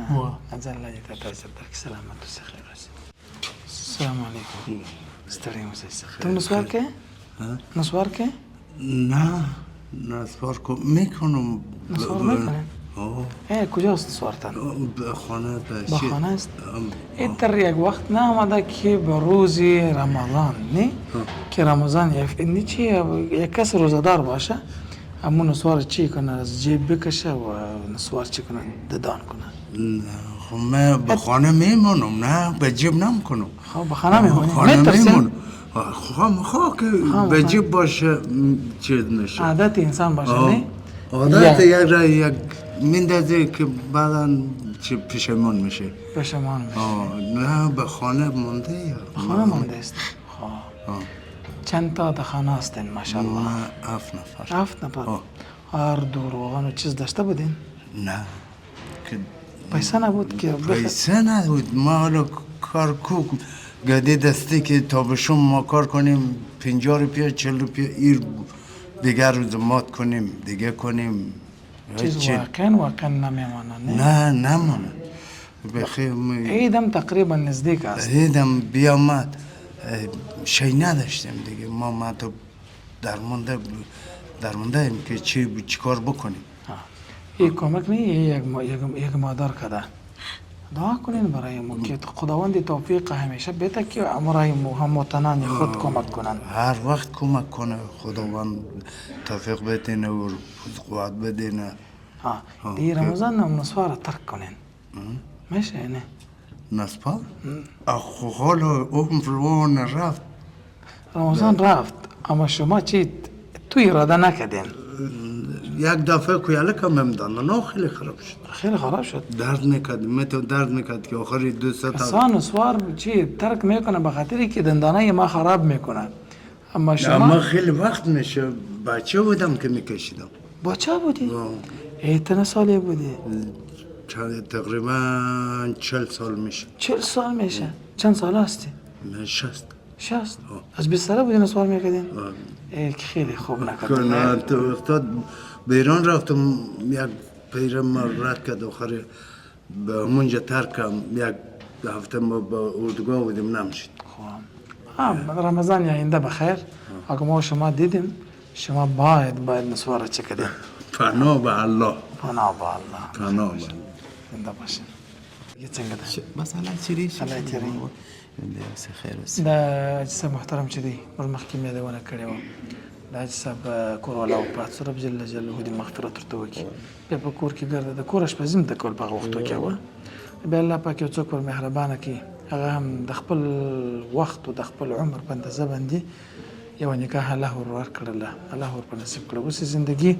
ځان الله دې ته اجر درکړي سلامت اوسې خیر اوسې السلام علیکم ستړی مه شئ ته نسوار کې نسوار کې نه نسوار میکنم نسوار میکنه کجاست نسوارتن به خانه به خانه است این در یک وقت نه آمده که به روز رمضان نه که رمضان یعنی چی یک کس روزدار باشه اما نسوار چی کنه از جیب بکشه و نسوار چی کنه ددان کنه خب من به خانه میمونم نه به جیب نمیکنم خب به خانه میمونی میترسیم خواه که به جیب باشه چیز نشه عادت انسان باشه نه عادت یک میندازه که بعدا پشیمان میشه پشیمان میشه نه به خانه مونده یا به خانه مونده است چند تا در خانه هستین ماشاءالله 7 نفر 7 نفر هر دو روغن و چیز داشته بودین نه پیسه نبود که پیسه نبود ما حالا کار کو گده دستی که تابشون ما کار کنیم 50 روپیه 40 روپیه ایر دیگر روز مات کنیم دیگه کنیم چیز واقعا نمیمانه نه نمانه عیدم تقریبا نزدیک است عیدم بیامد شی نداشتیم دیگه ما تو درمونده ایم که چی کار بکنیم یک کمک نه یک مادر کده دعا کنین برای ما که خداوند توفیق همیشه بده که امرای هموطنان خود کمک کنن هر وقت کمک کنه خداوند توفیق بده و قوت بده نه دی رمضان هم نسوار ترک کنین میشه نه نسوار؟ اخو حالا عمر رفت رمضان رفت اما شما چی تو اراده نکردین یک دفعه کویاله کم امدان خیلی خراب شد خیلی خراب شد درد میکرد درد میکرد که آخری 200 اصلا نسوار چی ترک میکنه به خاطری که دندانه ما خراب میکنه اما شما خیلی وقت میشه بچه بودم که میکشیدم بچه بودی؟ ایتنه سالی بودی؟ تقریبا 40 سال میشه 40 سال میشه چند سال هستی؟ من 60 از 20 ساله بودی نسوار میکردین؟ خیلی خوب نکردین تو افتاد به ایران رفتم یک پیرم رد کرد آخر به همونجا ترکم یک هفته ما با اردوگاه بودیم نمیشید رمضان آینده بخیر اگه ما شما دیدیم شما باید نسوار چه کردین پناه به الله زنده باشین یه څنګه ده بس الله چیریش الله تیری خیر اوسه دا جسم محترم چې دی ور مخکې مې یادونه کړې وه دا چې صاحب کور والا وفات رب جل جلاله دې مغفرت ورته وکړي بیا په کور کې ګرده د کور اشپزي هم د کول په هغه وختو کې وه بیا الله پاک یو څوک ور مهربانه کړي هغه هم د خپل وخت او د خپل عمر په اندازه باندې یو نکاح الله ور ورکړله، الله ور په نصیب کړه. اوس زندګي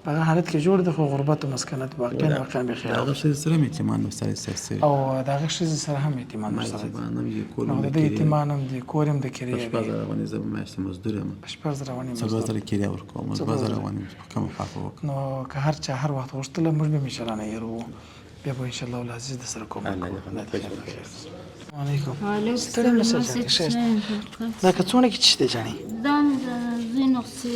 په هغه حالت کې جوړ د خو غربت او مسکنت واقعا بخیر. د هغه ښځې سره هم اعتماد ورسره سر او د هغه ښځې سره هم اعتماد ورسره نو د دې اعتماد هم د کور هم د کرایې په 10000 افغانۍ زه به میاشتې مزدور یم، په 10000 افغانۍ 10000 کرایه ورکوم، 10000 افغانۍ په کومه خاطر وکړم. نو که هر چا هر وخت غوښتله موږ به هم انشاءالله نه یېرو، بیا به انشاءالله العزیز د سره کومک کوو. علیکم. دا که څونه کې چی دی جانې؟ دا زوی نقصې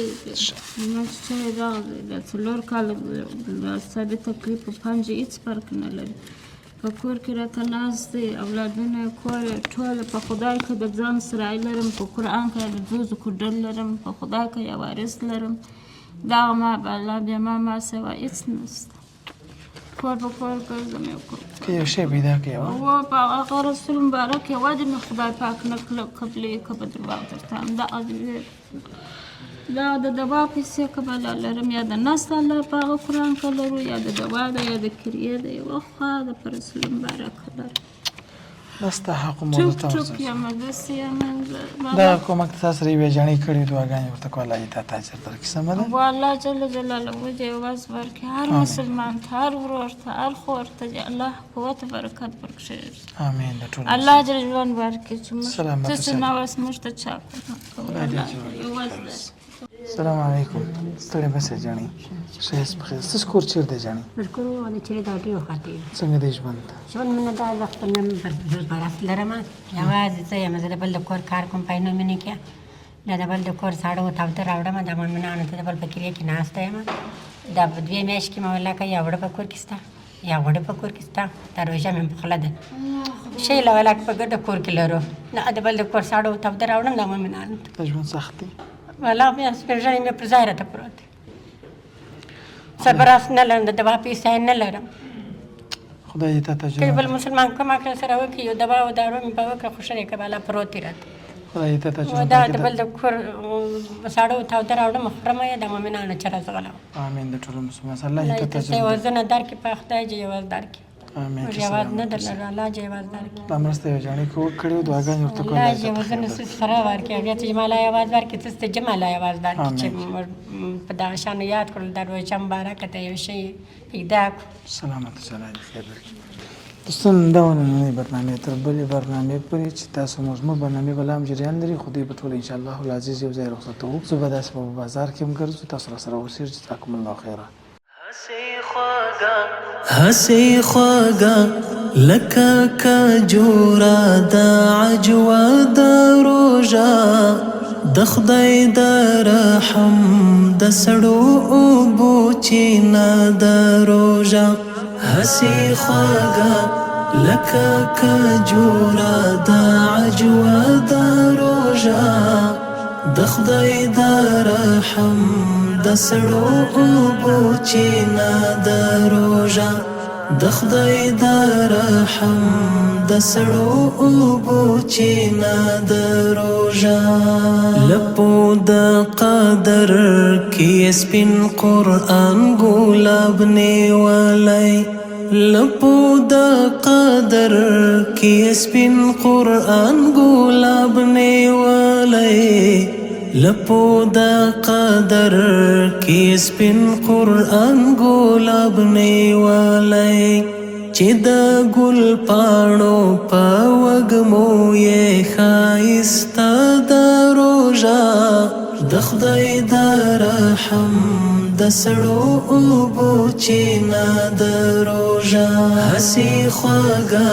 مچې راغلی د 4 کاله د ثابته کړي په پنجه هېڅ فرق نه لري. په کور کې راته ناست دی، اولادونه یې کور یې ټوله په خدای که د ځان سرای لرم، په قرآن که د دوزو کوډل لرم، په خدای که یو وارث لرم. دغه ما به الله بیا ما سوا هېڅ نشته. کور په کور ګرځم یو کور که یو شی پیدا کړې و په هغه رسول مبارک یوازې مې خدای پاک نه کړه قبلې که به درواغ درته هم دا د دوا پیسې که به لا لرم یا د نس الله په هغه قرآن که لرو یا د دوا ده یا د کریې ده یوه خوا د په رسول مبارک لرم. دا ستا حق موضوع ته ټوک یم داسې یم دا کومک ته تا سره یوې جاڼې کړي دعاګانې ورته کړه الله دې تا ته اجر درکړي. سمه ده و الله جل جلاله دې یوازې ورکړي هر مسلمان ته هر ورور ته هر خور ته دې الله قوت او برکت ورکړي. امین. د ټولو الله جل جلاله ورکړي چې سلامت موږ څه ناوس موږ ته چا السلام علیکم. ستړې مه شې جانې، ښایست بخیر. ستاسو کور چېرته دی جانې؟ زموږ کور د چرې د هټیو خواته دی. څنګه دی ژوند؟ ژوند مې نه دا زه خپل برابر لرم، یوازې زه یم، زه د بل د کور کار کوم، پیسې مې نه کړه، دا د بل د کور ساړه و تاوده راوړم، دا مېلمانو ته د بل په کلي کې ناسته یم. دا په 2 میاشتې کې مې ویل که یو وړه په کور کې شته، یو وړه په کور کې شته، دا روژه مې په خوله ده. شی له ویله په ګډه کور کې لرو، نه د بل د کور ساړه و تاوده راوړم، دا مېلمانو ته. دا ژوند سخت دی. والله بیا سپېژنې مې پر ځای راته پروت دی. سربراز نه لرم، د دوا پیسې نه لرم. خدای دې تا ته که بل مسلمان کومک راسره وکړي، یو دوا او دارو مې به وکړه، خو ښه دی که به الله پروت دی راته. خدای دې تا ته ژوند دا د بل د کور ساړه و تاوده راوړم، خورم یې د مؤمنانو چې رازغلم. امین. د ټولو مسلمانانو الله دې تا ته ژوند یوازونه درکړي، په خدای دې یواز درکړي. امین. یواز نه درلرو، الله دې یواز درکړي. دا مرسته یو جانې کړې وه دعاګانې ورته کړه الله دې یوازونه سره ورکړي، بیا چې ما لا یواز ورکړي، ته چې ما لا یواز درکړي چې په دغه شانو یاد کړل، د روژه مبارکه ته یو شی پیدا کړو. سلامت اوسه، الله دې خیر درکړي. دوستان دا نننۍ برنامې تر بلې برنامې پورې چې تاسو زموږ برنامې به لا هم جریان لري، خو دوی به ټول انشاءالله العزیز یو ځای رخصتوو. زه به داسې په بازار کې هم ګرځو، تاسو راسره اوسئ. جزاکم الله خیره. هسې خواږه لکه کجوره د عجوه د روژه، د خدای د رحم د سړو اوبو چینه د روژه. هسې خواږه لکه کجوره د عجوه د روژه، د خدای د رحم د سړو اوبو چینه د روژه، د خدای د رحم د سړو اوبو چینه د روژه. لپو د قدر کې سپین قرآن ګلاب نیولی، لپو د قدر کې سپین قرآن ګلاب نیولی، لپو د قدر کې سپین قرآن ګلاب نیولی، چې د ګل پاڼو په وږمو یې ښایسته د روژه، د خدای د رحم د سړو اوبو چینه د روژه. هسې خواږه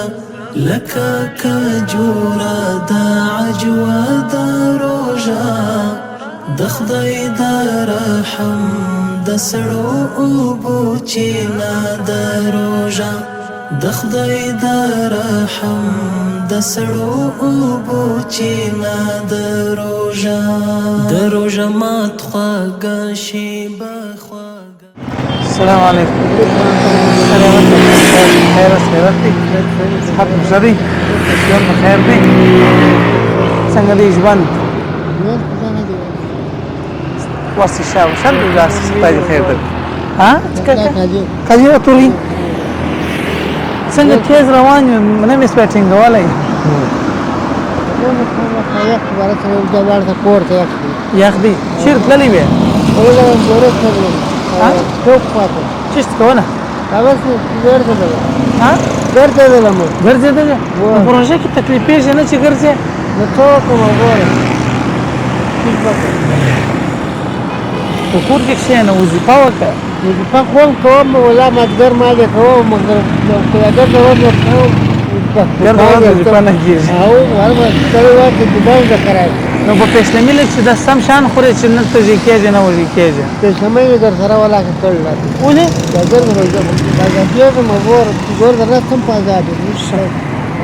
لکه کجوره د عجوه د روژه، د خدای د رحم د سړو اوبو چینه د روژه، د خدای د رحم د سړو اوبو چینه د روژه. د روژه مات خواږه شیبه خواږه. السلام علیکم. خیر است، خیرت دی، صحت مو ښه دی، ژوند مو خیر دی، څنګه دی ژوند؟ واسې شل دی، داسې خدای دې خیر درکړي. کاجي راټولوي. څنګه تیز روان یم، نه مې سپی ټینګولی. یخ برات جوړ ته پورته یخ یخ دی چیرې تللی وې اوله ورځ ټوپ پاتې چیست کوونه اوس ګرځېدل ها ګرځېدل مو ګرځېدل په پروژه کې تکلیف پېژنې نه چې ګرځې نو څه کوم وګوره په کور کې کښېنه وظیفه وکړه وظیفه کوم ولا مدګر ما دې کوم مګر اگر ته ورته کوم ګرد وظیفه نه کېږي او ورته څه وخت دې باندې کړای نو په پېشلمي لږ چې د سم شان خورې چې نه تږي کېږي نه وږي کېږي پېشلمي یې در سره ولا کړل ولې دا ګرد وظیفه مو ګور درته سم پازاد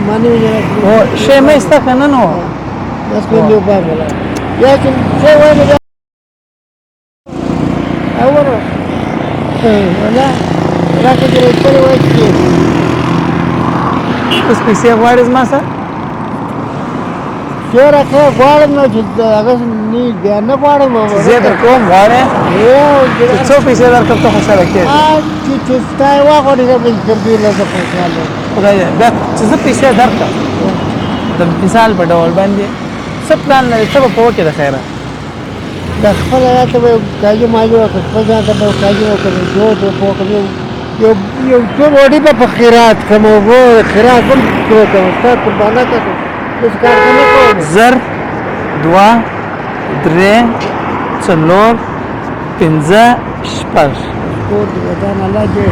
مانه او شی مې ستا که نه نو بس مې یو باب ولا یا چې څه وایي اورو ولا راکې دې په وایي اوس پیسې غواړې زما سره چې راکې غواړم نو چې هغه نه بیا نه غواړم زه در کوم غواړې څو پیسې درکړم ته خوشحاله کېږې چې ستا یې واغواړې زه به در دې لږه خوشحاله خدایه بیا چې زه پیسې درکړم د مثال په ډول باندې څه پلان لرې څه به په وکړې د خیره د خپل حیات به کاجو ماجو وکړ خپل ځان ته به کاجو وکړ جوړ به وکړ یو څو وړي به په خیرات کوم وګوره خیرات هم کوم ستا قربانه کوم هېڅ کار نه کوم زر دوه درې څلور پنځه شپږ کور دې ودان الله دې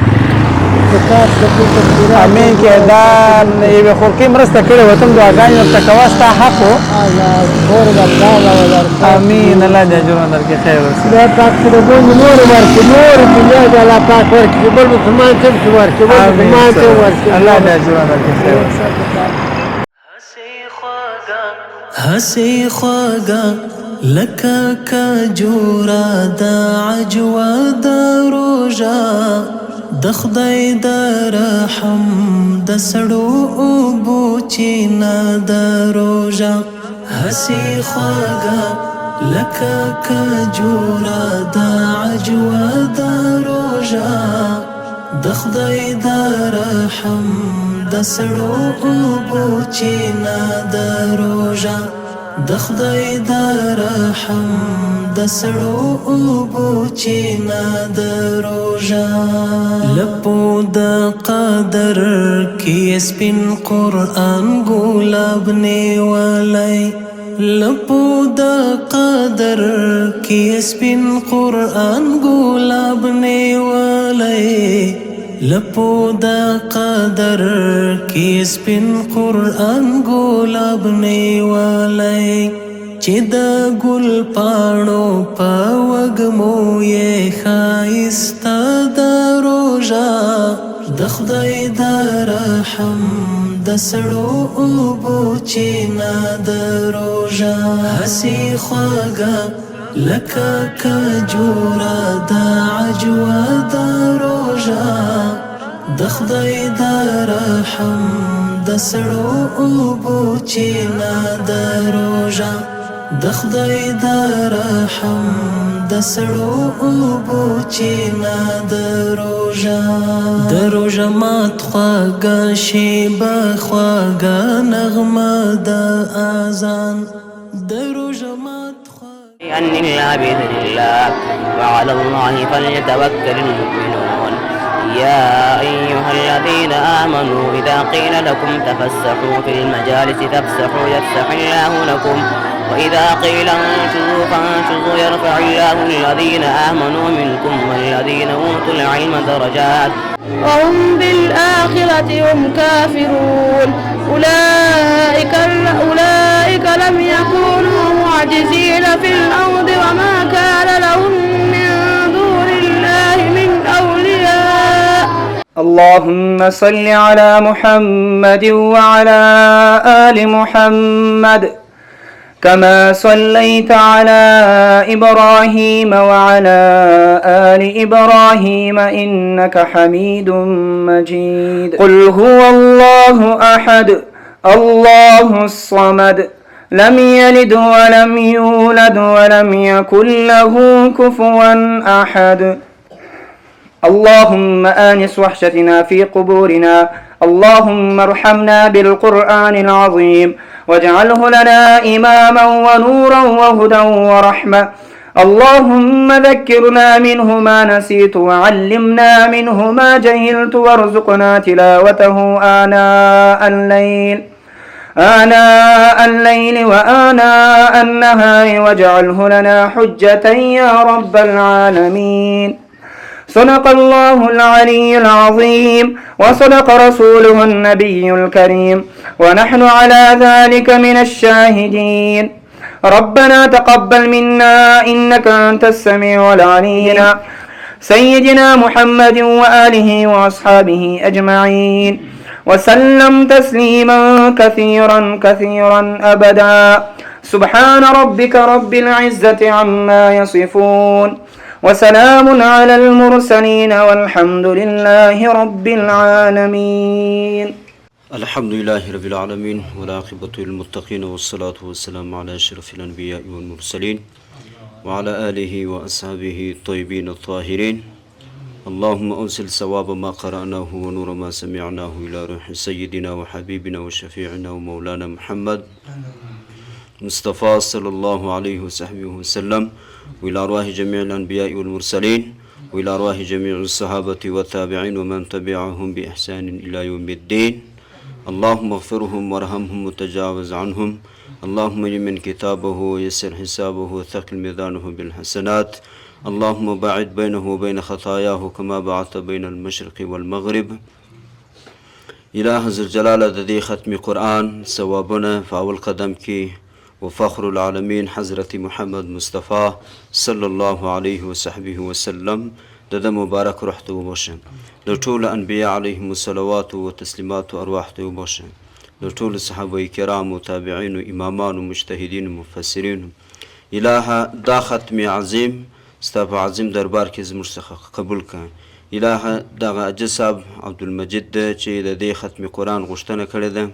امین کې دا یوې خورکۍ مرسته کړې وه ته هم دعاګانې ورته کوه ستا حق و امین الله دې اجرونه درکړي خیر اوسي خدای پاک چې د ګوندې نورې ورکړي نورې دنیا دې الله پاک ورکړي چې بل مسلمان څه پسې ورکړي بل مسلمان څه ورکړي الله دې اجرونه درکړي خیر اوسي هسې خواږه لکه کجوره د عجوه د روژه د خدای د رحم د سړو اوبو چینه د روژه هسې خواږه لکه کجوره د عجوه د روژه د خدای د رحم د سړو اوبو چینه د روژه د خدای د رحم د سړو اوبو چینه د روژه لپو د قدر کې سپین قرآن ګلاب نیولی لپو د قدر کې سپین قرآن ګلاب نیولی لپو د قدر کې سپین قرآن ګلاب نیولی چې د ګل پاڼو په وږمو یې ښایسته د روژه د خدای د رحم د سړو اوبو چینه د روژه هسې خواږه لکه کجوره د عجوه د روژه د خدای د رحم د سړو اوبو چینه د روژه د خدای د رحم د سړو اوبو چینه د روژه د روژه مات خواږه شیبه خواږه نغمه د اذان د روژه مات أن الله بإذن الله وعلى الله فليتوكل المؤمنون يا أيها الذين آمنوا إذا قيل لكم تفسحوا في المجالس تفسحوا يفسح الله لكم وإذا قيل انشزوا فانشزوا يرفع الله الذين آمنوا منكم والذين أوتوا العلم درجات وهم بالآخرة هم كافرون أولئك لم يكونوا معجزين في الأرض وما كان لهم من دون الله من أولياء اللهم صل على محمد وعلى آل محمد كما صليت على إبراهيم وعلى آل إبراهيم إنك حميد مجيد قل هو الله أحد الله الصمد لم يلد ولم يولد ولم يكن له كفوا أحد اللهم آنس وحشتنا في قبورنا اللهم ارحمنا بالقرآن العظيم واجعله لنا إماما ونورا وهدى ورحمة. اللهم ذكرنا منه ما نسيت وعلمنا منه ما جهلت وارزقنا تلاوته آناء الليل وآناء النهار واجعله لنا حجة يا رب العالمين. صدق الله العلي العظيم وصدق رسوله النبي الكريم ونحن على ذلك من الشاهدين. ربنا تقبل منا إنك أنت السميع العليم. سيدنا محمد وآله وأصحابه أجمعين وسلم تسليما كثيرا كثيرا أبدا. سبحان ربك رب العزة عما يصفون وسلام على المرسلين والحمد لله رب العالمين. الحمد لله رب العالمين والعاقبة للمتقين والصلاة والسلام على أشرف الأنبياء والمرسلين وعلى آله وأصحابه الطيبين الطاهرين. اللهم أنزل ثواب ما قرأناه ونور ما سمعناه إلى روح سيدنا وحبيبنا وشفيعنا ومولانا محمد مصطفى صلى الله عليه وصحبه وسلم وإلى أرواح جميع الأنبياء والمرسلين وإلى أرواح جميع الصحابة والتابعين ومن تبعهم بإحسان إلى يوم الدين. اللهم اغفرهم وارحمهم وتجاوز عنهم. اللهم يمن كتابه ويسر حسابه وثقل ميزانه بالحسنات. اللهم باعد بينه وبين خطاياه كما بعدت بين المشرق والمغرب. إله ذو الجلال ذي ختم قرآن ثوابنا فاول قدم کی وفخر العالمين حضرت محمد مصطفى صلى الله عليه وصحبه وسلم د مبارک روح ته وبوشه. د ټول انبیاء علیهم الصلوات و تسلیمات ارواح ته وبوشه. د ټول صحابه کرام و تابعین و امامان و مجتهدین و مفسرین. الها دا ختم عظیم ستا په عظیم دربار کې زموږ څخه قبول کړه. الها دغه عجز صاحب عبدالمجید چې د دې ختم قرآن غوښتنه کړې ده،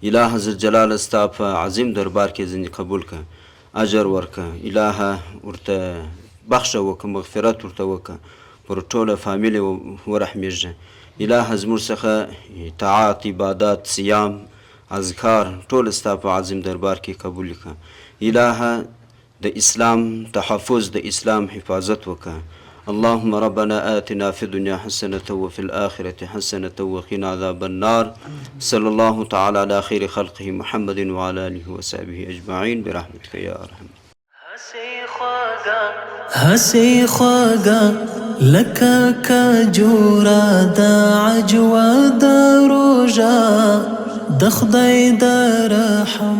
الها ذوالجلال ستا په عظیم دربار کې ځینې قبول کړه، اجر ورکړه. الها ورته بخښه وکړه، مغفرت ورته وکړه، پر ټوله فامیل ورحمېږه. الها زموږ څخه طاعات، عبادات، صیام، اذکار ټول ستا په عظیم دربار کې قبول کړه. الها د اسلام تحفظ، د اسلام حفاظت وکړه. اللهم ربنا آتنا في الدنيا حسنة وفي الآخرة حسنة وقنا عذاب النار. صلى الله تعالى على خير خلقه محمد وعلى آله وصحبه أجمعين برحمتك يا أرحم. هسي خواگا لکا کجورا دا عجوا دا روجا د خدای دا رحم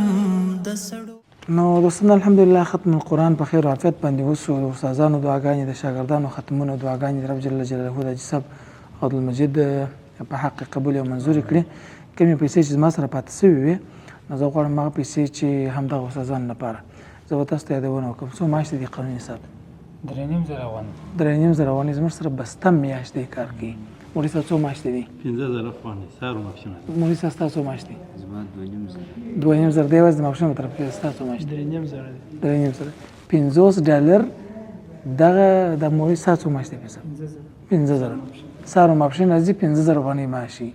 د سړو. نو دوستان الحمدلله ختم القرآن په خیر و عافیت باندې وسو. د استادانو دعاګانې، د شاګردانو ختمونه دعاګانې د رب جل جلاله د حاجي صاحب عبدالمجید په حق قبول او منظور کړي. کمې پیسې چې زما سره پاتې سوي وي نو زه غواړم هغه پیسې چې همدغه استادانو لپاره زه به تاسو ته یادونه وکړم. څو معاش دي قانوني صاحب؟ 3,500 افغانۍ. زموږ سره بسته میاشت دی کار کوي. مولوي صاحب څو معاش دی؟ 15,000 افغانۍ سهار ماښام. مولوي صاحب ستا څو معاش دی؟ زما 2,500 دی. یوازې د ماښام په طرف کې ستا څو معاش دی؟ 3,500. 50 ډالر دغه د مولوي صاحب څو معاش دی؟ 15,000. سهار ماښام راځي 15,000 افغانۍ معاشي.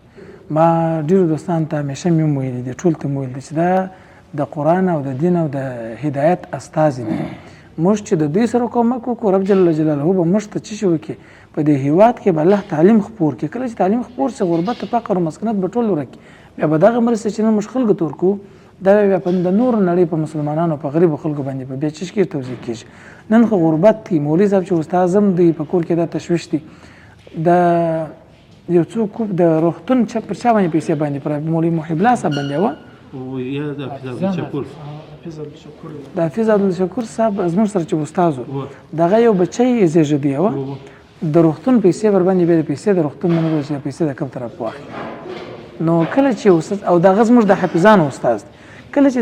ما ډېرو دوستانو ته همیشه مې ویلي دي، ټول ته مې ویلي دي چې دا د قرآن او د دین او د هدایت استازي دي. موږ چې د دوی سره کومک وکړو رب جل جلاله به موږ ته څه شي وکړي؟ په دې هېواد کې به الله تعلیم خپور کړي. کله چې تعلیم خپور شي غربت، فقر او مسکنت به ټول ورک. بیا به دغه مرسته چې نن موږ خلکو ته ورکوو دا بیا په د نور نړۍ په مسلمانانو په غریبو خلکو باندې به بیا څه شي توزیع کېږي. نن خو غربت دی. مولوي صاحب چې استاد هم دی په کور کې دا تشویش دی. د یو څوک د روغتون چا پر چا باندې پیسې باندې پر مولوي محب الله صاحب باندې وه یا د حافظ عبدالشکور. د حافظ عبدالشکور صاحب زموږ سره چې استاد و دغه یو بچی یې زېږېدی وه، د روغتون پیسې ورباندې بیا د پیسې د روغتون نه نه چې پیسې د کوم طرف واخلي. نو کله چې استاد او دغه زموږ د حافظانو استاد، کله چې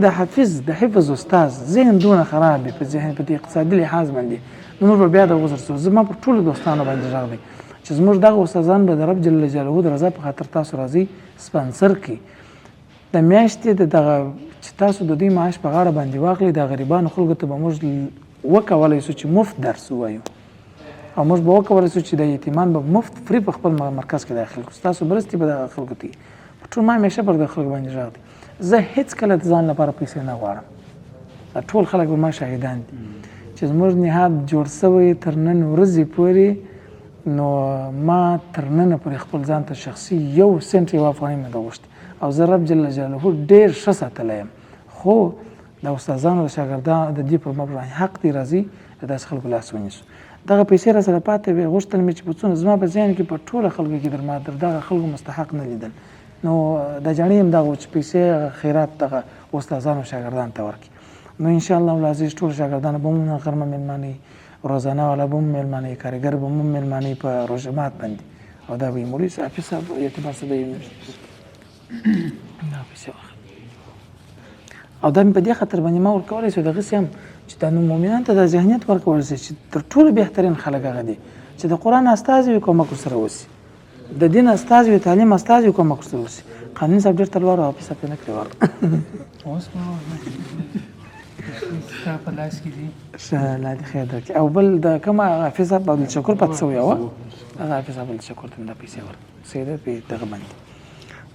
د حفظ استاد ذهن دونه خراب وي په ذهن په اقتصادي لحاظ باندې، نو موږ به بیا د غوزر سو. زما پر ټولو دوستانو باندې غږ دی چې زموږ دغه استادان به د رب جل جلاله د رضا په خاطر تاسو راځي سپانسر کړي. د میاشتې د دغه چې تاسو د دوی معاش په غاړه باندې واخلئ، د غریبانو خلکو ته به موږ وکولی سو چې مفت درس ووایو او موږ به وکولی شو چې د یتیمان به مفت فری په خپل مرکز کې داخل کړو ستاسو مرستې به دغه خلکو ته په ټول ما همیشه پر د خلکو باندې غږ دی زه هېڅکله د ځان لپاره پیسې نه غواړم ټول خلک به ما شاهدان دي چې زموږ نهاد جوړ شوی تر نن ورځې پورې نو ما تر ننه پورې خپل ځان ته شخصي 1 سنټ یوه افغانۍ نه ده غوښتې او زه رب جل جلاله ډېر ښه ساتلی یم خو د استادانو د شاګردانو د دې پر مټ باندې حق دی راځي د داسې خلکو لاس ونیسو دغه پیسې را سره پاتې وې غوښتل مې چې په څونه زما په ذهن کې په ټوله خلکو کې در دغه خلکو مستحق نه لیدل نو د جاڼې هم دغه چې پیسې خیرات دغه استادانو شاګردانو ته ورکړي نو انشاءالله العزیز ټول شاګردانو به مو غرمه میلمانوي روزانه والا به مو میلمانوي کارګر به مو میلمانوي په روژه مات باندې او دا به یې مولوي حافظ صاحب اعتبار څه دی دا پیسې او دا مې په دې خاطر باندې ما ورکولی شو دغسې هم چې دا نو مؤمنانو ته دا ذهنیت ورکول شي چې تر ټولو بهترین خلک هغه دي چې د قرآن استازي وي کومک ورسره وشي د دین استازي وي تعلیم استازي وي کومک ورسره وشي قانون صاحب ډېر تلوار او حافظ صاحب یې نه کړې ور اوس ستا په لاس کې دي ښه الله دې خیر درکړي او بل د کومه حافظ صاحب عبدالشکور پاتې شوی وه هغه حافظ صاحب عبدالشکور ته مې دا پیسې ورکړې په دغه باندې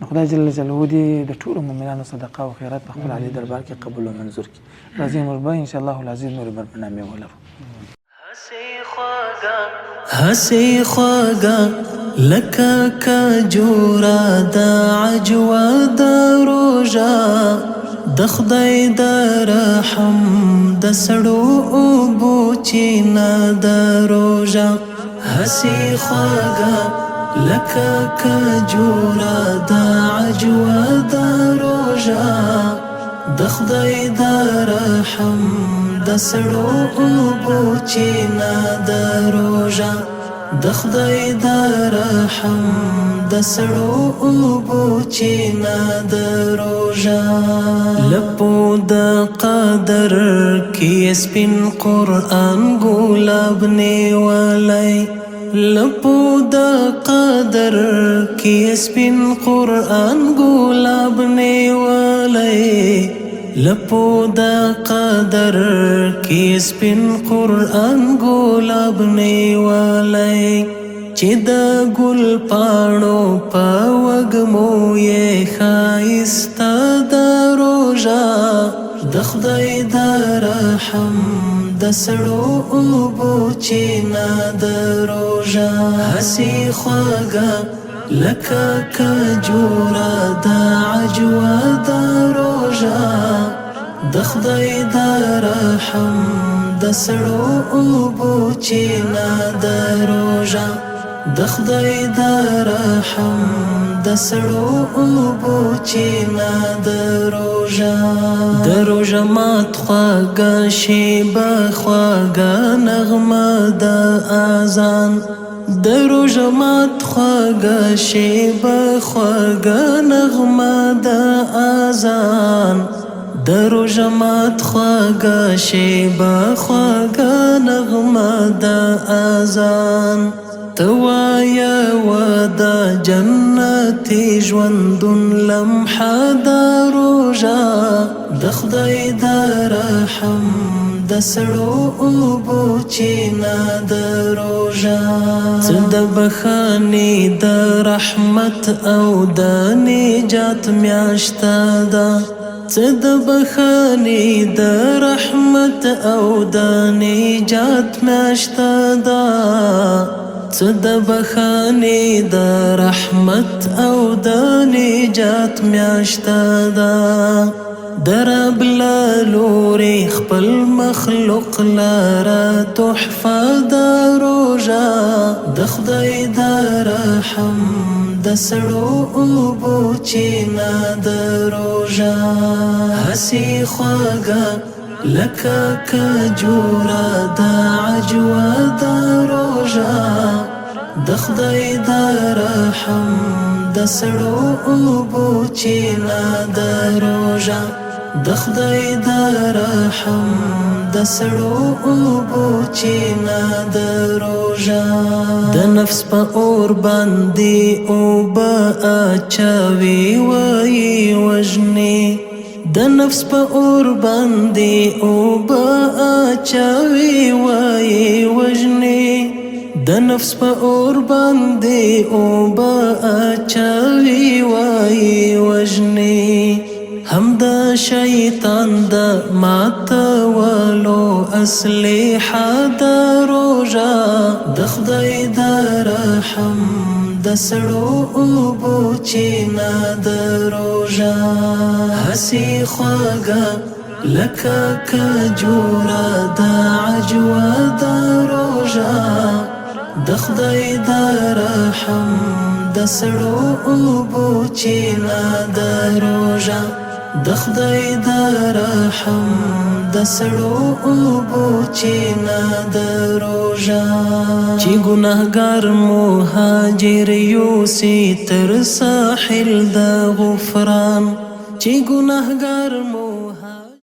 نو خدای جل جلاله دې د ټولو مؤمنانو صدقه او خیرات په خپل عالي دربار کې قبول او منظور کړي راځئ موږ به انشاءالله العزیز نورې برنامې ولرو هسې خواږه لکه کجوره د عجوه د روژه د خدای د رحم د سړو اوبو چینه د روژه هسې خواږه لکه کجوره د عجوه د روژه د خدای د رحم د سړو اوبو چینه د روژه د خدای د رحم د سړو اوبو چینه د روژه لپو د قدر کې سپین قرآن ګلاب نیولی لپو د قدر کې سپین قرآن ګلاب نیولی لپو د قدر کې سپین قرآن ګلاب نیولی چې د ګل پاڼو په وږمو یې ښایسته د روژه د خدای د رحم د سړو اوبو چینه د روژه هسې خواږه لکه کجوره د عجوه د روژه د خدای د رحم د سړو اوبو چینه د روژه د خدای د رحم د سړو اوبو چینه د روژه د روژه مات خواږه شیبه خواږه نغمه د اذان د روژه مات خواږه شیبه خواږه نغمه د اذان د روژه مات خواږه شیبه خواږه نغمه د اذان ته وایه و د جنتي ژوندون لمحه د روژه د خدای د رحم د سړو اوبو چینه د روژه څه د بښنې د رحمت او د نجات میاشته ده څه د بښنې د رحمت او د نجات میاشته ده څه د بښنې د رحمت او د نجات میاشته ده د رب له لورې خپل مخلوق لره تحفه د روژه د خدای د رحم د سړو اوبو چینه د روژه هسې خواږه لکه کجوره د عجوه د روژه د خدای د رحم د سړو اوبو چینه د روژه د خدای د رحم د سړو اوبو چینه د روژه د نفس په اور باندې اوبه اچوي وایي وژني د نفس په اور باندې اوبه اچوي وایي وژني د نفس په اور باندې اوبه اچوي وایي وژني هم د شیطان د ماتولو اسلحه د روژه د خدای د رحم د سړو اوبو چینه د روژه هسې خوږه لکه کجوره د عجوه د روژه د خدای د رحم د سړو اوبو چینه د روژه د خدای د رحم د سړو اوبو چینه د روژه چې ګناهګار مهاجر یوسي تر ساحل د غفران چې ګناهګار